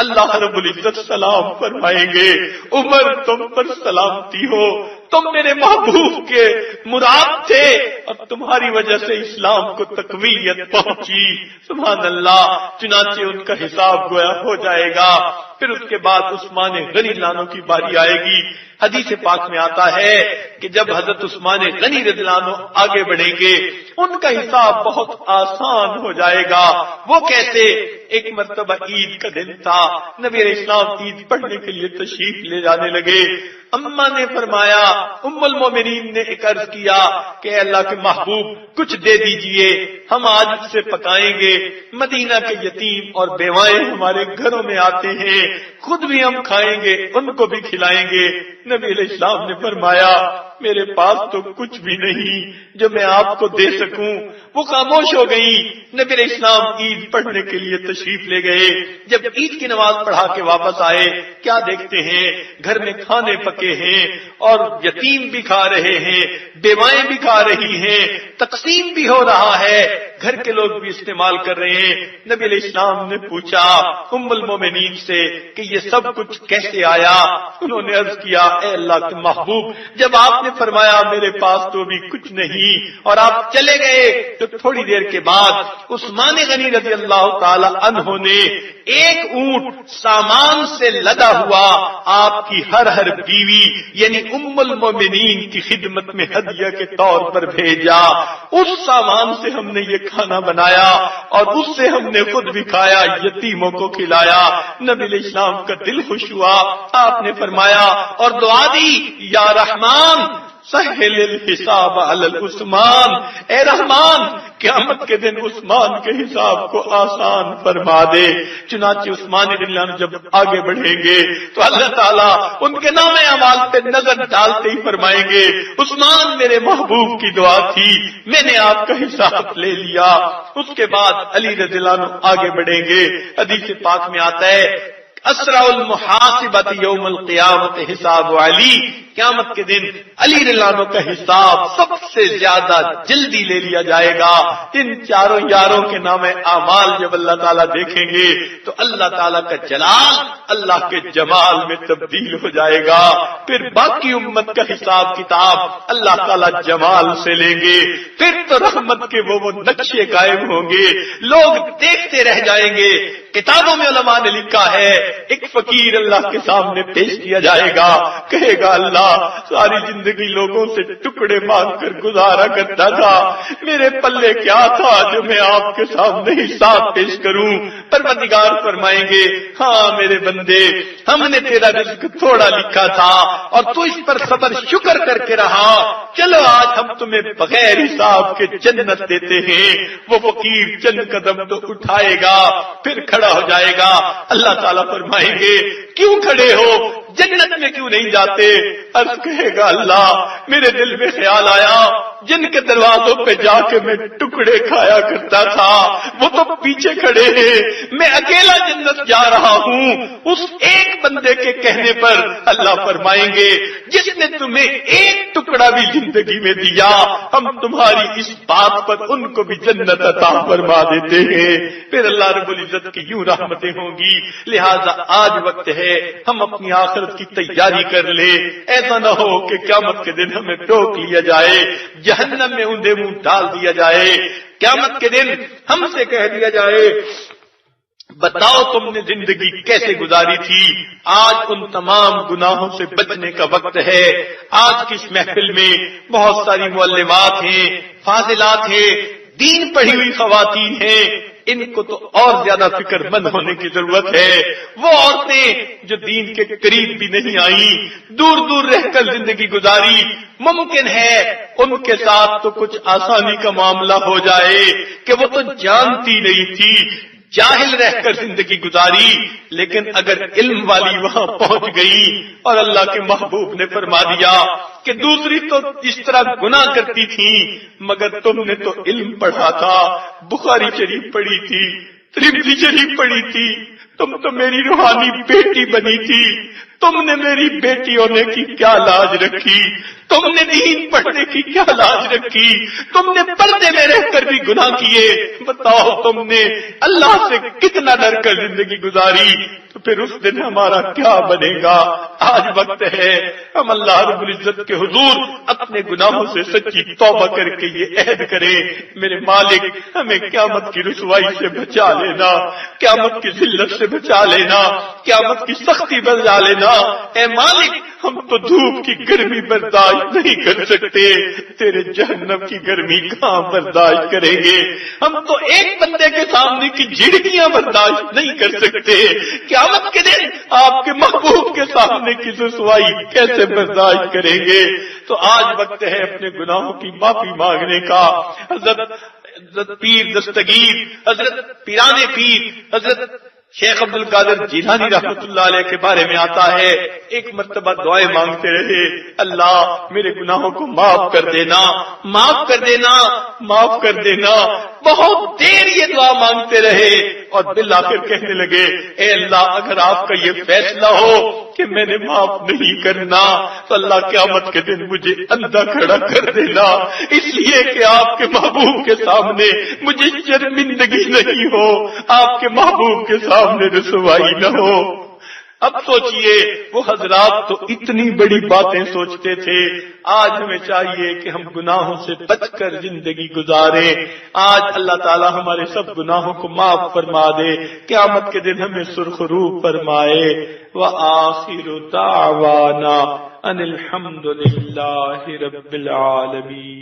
اللہ رب العزت سلام فرمائیں گے عمر تم پر سلامتی ہو، تم میرے محبوب کے مراد تھے اور تمہاری وجہ سے اسلام کو تقویت پہنچی۔ سبحان اللہ۔ چنانچہ ان کا حساب گویا ہو جائے گا۔ پھر اس کے بعد عثمان غنی لانو کی باری آئے گی۔ حدیث پاک میں آتا ہے کہ جب حضرت عثمان غنی رضی اللہ عنہ آگے بڑھیں گے ان کا حساب بہت آسان ہو جائے گا۔ وہ کیسے؟ ایک مرتبہ عید کا دن تھا، نبی علیہ السلام عید پڑھنے کے لیے تشریف لے جانے لگے۔ اماں نے فرمایا، ام المومنین نے ایک عرض کیا کہ اے اللہ کے محبوب کچھ دے دیجئے، ہم آج سے پکائیں گے، مدینہ کے یتیم اور بیوائیں ہمارے گھروں میں آتے ہیں، خود بھی ہم کھائیں گے ان کو بھی کھلائیں گے۔ نبی علیہ السلام نے فرمایا میرے پاس تو کچھ بھی نہیں جو میں آپ کو دے سکوں۔ وہ خاموش ہو گئی۔ نبی علیہ السلام عید پڑھنے کے لیے تشریف لے گئے۔ جب عید کی نماز پڑھا کے واپس آئے کیا دیکھتے ہیں؟ گھر میں کھانے پکے ہیں اور یتیم بھی کھا رہے ہیں، بیوائیں بھی کھا رہی ہیں، تقسیم بھی ہو رہا ہے، گھر کے لوگ بھی استعمال کر رہے ہیں۔ نبی علیہ السلام نے پوچھا ام المومنین سے کہ یہ سب کچھ کیسے آیا؟ انہوں نے عرض کیا اے اللہ کے محبوب جب آپ نے فرمایا میرے پاس تو بھی کچھ نہیں اور آپ چلے گئے تو تھوڑی دیر کے بعد عثمان غنی رضی اللہ تعالی عنہ نے ایک اونٹ سامان سے لدا ہوا آپ کی ہر بیوی یعنی ام المومنین کی خدمت میں ہدیہ کے طور پر بھیجا۔ اس سامان سے ہم نے یہ کھانا بنایا اور اس سے ہم نے خود بھی کھایا، یتیموں کو کھلایا۔ نبی علیہ السلام کا دل خوش ہوا۔ آپ نے فرمایا اور دعا دی یا رحمان سہل الحساب علی العثمان، اے رحمان قیامت کے دن عثمان کے حساب کو آسان فرما دے۔ چنانچہ عثمان رضی اللہ عنہ جب آگے بڑھیں گے تو اللہ تعالیٰ ان کے نام اعمال پہ نظر ڈالتے ہی فرمائیں گے عثمان میرے محبوب کی دعا تھی، میں نے آپ کا حساب لے لیا۔ اس کے بعد علی رضی اللہ عنہ آگے بڑھیں گے۔ حدیث پاک میں آتا ہے اسرع المحاسبۃ یوم القیامت حساب علی، قیامت کے دن علی رضی اللہ عنہ کا حساب سب سے زیادہ جلدی لے لیا جائے گا۔ ان چاروں یاروں کے نام اعمال جب اللہ تعالیٰ دیکھیں گے تو اللہ تعالیٰ کا جلال اللہ کے جمال میں تبدیل ہو جائے گا۔ پھر باقی امت کا حساب کتاب اللہ تعالیٰ جمال سے لیں گے۔ پھر تو رحمت کے وہ نقشے قائم ہوں گے، لوگ دیکھتے رہ جائیں گے۔ کتابوں میں علماء نے لکھا ہے ایک فقیر اللہ کے سامنے پیش کیا جائے گا، کہے گا اللہ ساری زندگی لوگوں سے ٹکڑے مانگ کر گزارا کرتا تھا، میرے پلے کیا تھا جو میں آپ کے سامنے حساب پیش کروں؟ پروردگار فرمائیں گے ہاں میرے بندے، ہم نے تیرا رزق تھوڑا لکھا تھا اور تو اس پر صبر شکر کر کے رہا، چلو آج ہم تمہیں بغیر حساب کے جنت دیتے ہیں۔ وہ فقیر چند قدم تو اٹھائے گا پھر کھڑا ہو جائے گا، اللہ تعالیٰ فرمائیں گے کیوں کھڑے ہو، جنت میں کیوں نہیں جاتے؟ عرض کہے گا اللہ میرے دل میں خیال آیا جن کے دروازوں پہ جا کے میں ٹکڑے کھایا کرتا تھا وہ تو پیچھے کھڑے ہیں، میں اکیلا جنت جا رہا ہوں۔ اس ایک بندے کے کہنے پر اللہ فرمائیں گے جس نے تمہیں ایک ٹکڑا بھی زندگی میں دیا، ہم تمہاری اس بات پر ان کو بھی جنت عطا فرما دیتے ہیں۔ پھر اللہ رب العزت کی یوں رحمتیں ہوں گی۔ لہذا آج وقت ہے ہم اپنی آخرت کی تیاری کر لیں، ایسا نہ ہو کہ قیامت کے دن ہمیں ٹوک لیا جائے، جہنم میں اندھے منہ ڈال دیا جائے، قیامت کے دن ہم سے کہہ دیا جائے بتاؤ تم نے زندگی کیسے گزاری تھی۔ آج ان تمام گناہوں سے بچنے کا وقت ہے۔ آج کی اس محفل میں بہت ساری معلمات ہیں، فاضلات ہیں، دین پڑھی ہوئی خواتین ہیں، ان کو تو اور زیادہ فکر مند ہونے کی ضرورت ہے۔ وہ عورتیں جو دین کے قریب بھی نہیں آئیں، دور دور رہ کر زندگی گزاری، ممکن ہے ان کے ساتھ تو کچھ آسانی کا معاملہ ہو جائے کہ وہ تو جانتی نہیں تھی، جاہل رہ کر زندگی گزاری، لیکن اگر علم والی وہاں پہنچ گئی اور اللہ کے محبوب نے فرما دیا کہ دوسری تو اس طرح گناہ کرتی تھی مگر تم نے تو علم پڑھا تھا، بخاری شریف پڑھی تھی، ترمذی شریف پڑھی تھی، تم تو میری روحانی بیٹی بنی تھی، تم نے میری بیٹی ہونے کی کیا لاج رکھی، تم نے دین پڑھنے کی کیا لاج رکھی، تم نے پردے میں رہ کر بھی گناہ کیے، بتاؤ تم نے اللہ سے کتنا ڈر کر زندگی گزاری، تو پھر اس دن ہمارا کیا بنے گا؟ آج وقت ہے ہم اللہ رب العزت کے حضور اپنے گناہوں سے سچی توبہ کر کے یہ عہد کریں، میرے مالک ہمیں قیامت کی رسوائی سے بچا لینا، قیامت کی ذلت سے بچا لینا، قیامت کی سختی بچا لینا، اے مالک ہم تو دھوپ کی گرمی برداشت نہیں کر سکتے، تیرے جہنم کی گرمی کہاں برداشت کریں گے؟ ہم تو ایک بندے کے سامنے کی جھڑکیاں برداشت نہیں کر سکتے، قیامت کے دن آپ کے محبوب کے سامنے کی رسوائی کیسے برداشت کریں گے؟ تو آج وقت ہے اپنے گناہوں کی معافی مانگنے کا۔ حضرت پیر دستگیر، حضرت پیرانے پیر، حضرت شیخ عبد القادر جیلانی رحمۃ اللہ علیہ کے بارے میں آتا ہے ایک مرتبہ دعائیں مانگتے رہے، اللہ میرے گناہوں کو معاف کر دینا، معاف کر دینا، معاف کر دینا، بہت دیر یہ دعا مانگتے رہے اور بالآخر کہنے لگے اے اللہ اگر آپ کا یہ فیصلہ ہو کہ میں نے معاف نہیں کرنا تو اللہ قیامت کے دن مجھے اندھا کھڑا کر دینا، اس لیے کہ آپ کے محبوب کے سامنے مجھے شرمندگی نہیں ہو، آپ کے محبوب کے سامنے رسوائی نہ ہو۔ اب سوچئے وہ حضرات تو اتنی بڑی باتیں سوچتے تھے، آج ہمیں چاہیے کہ ہم گناہوں سے بچ کر زندگی گزاریں۔ آج اللہ تعالی ہمارے سب گناہوں کو معاف فرما دے، قیامت کے دن ہمیں سرخرو فرمائے۔ وآخر دعوانا ان الحمد للہ رب العالمین۔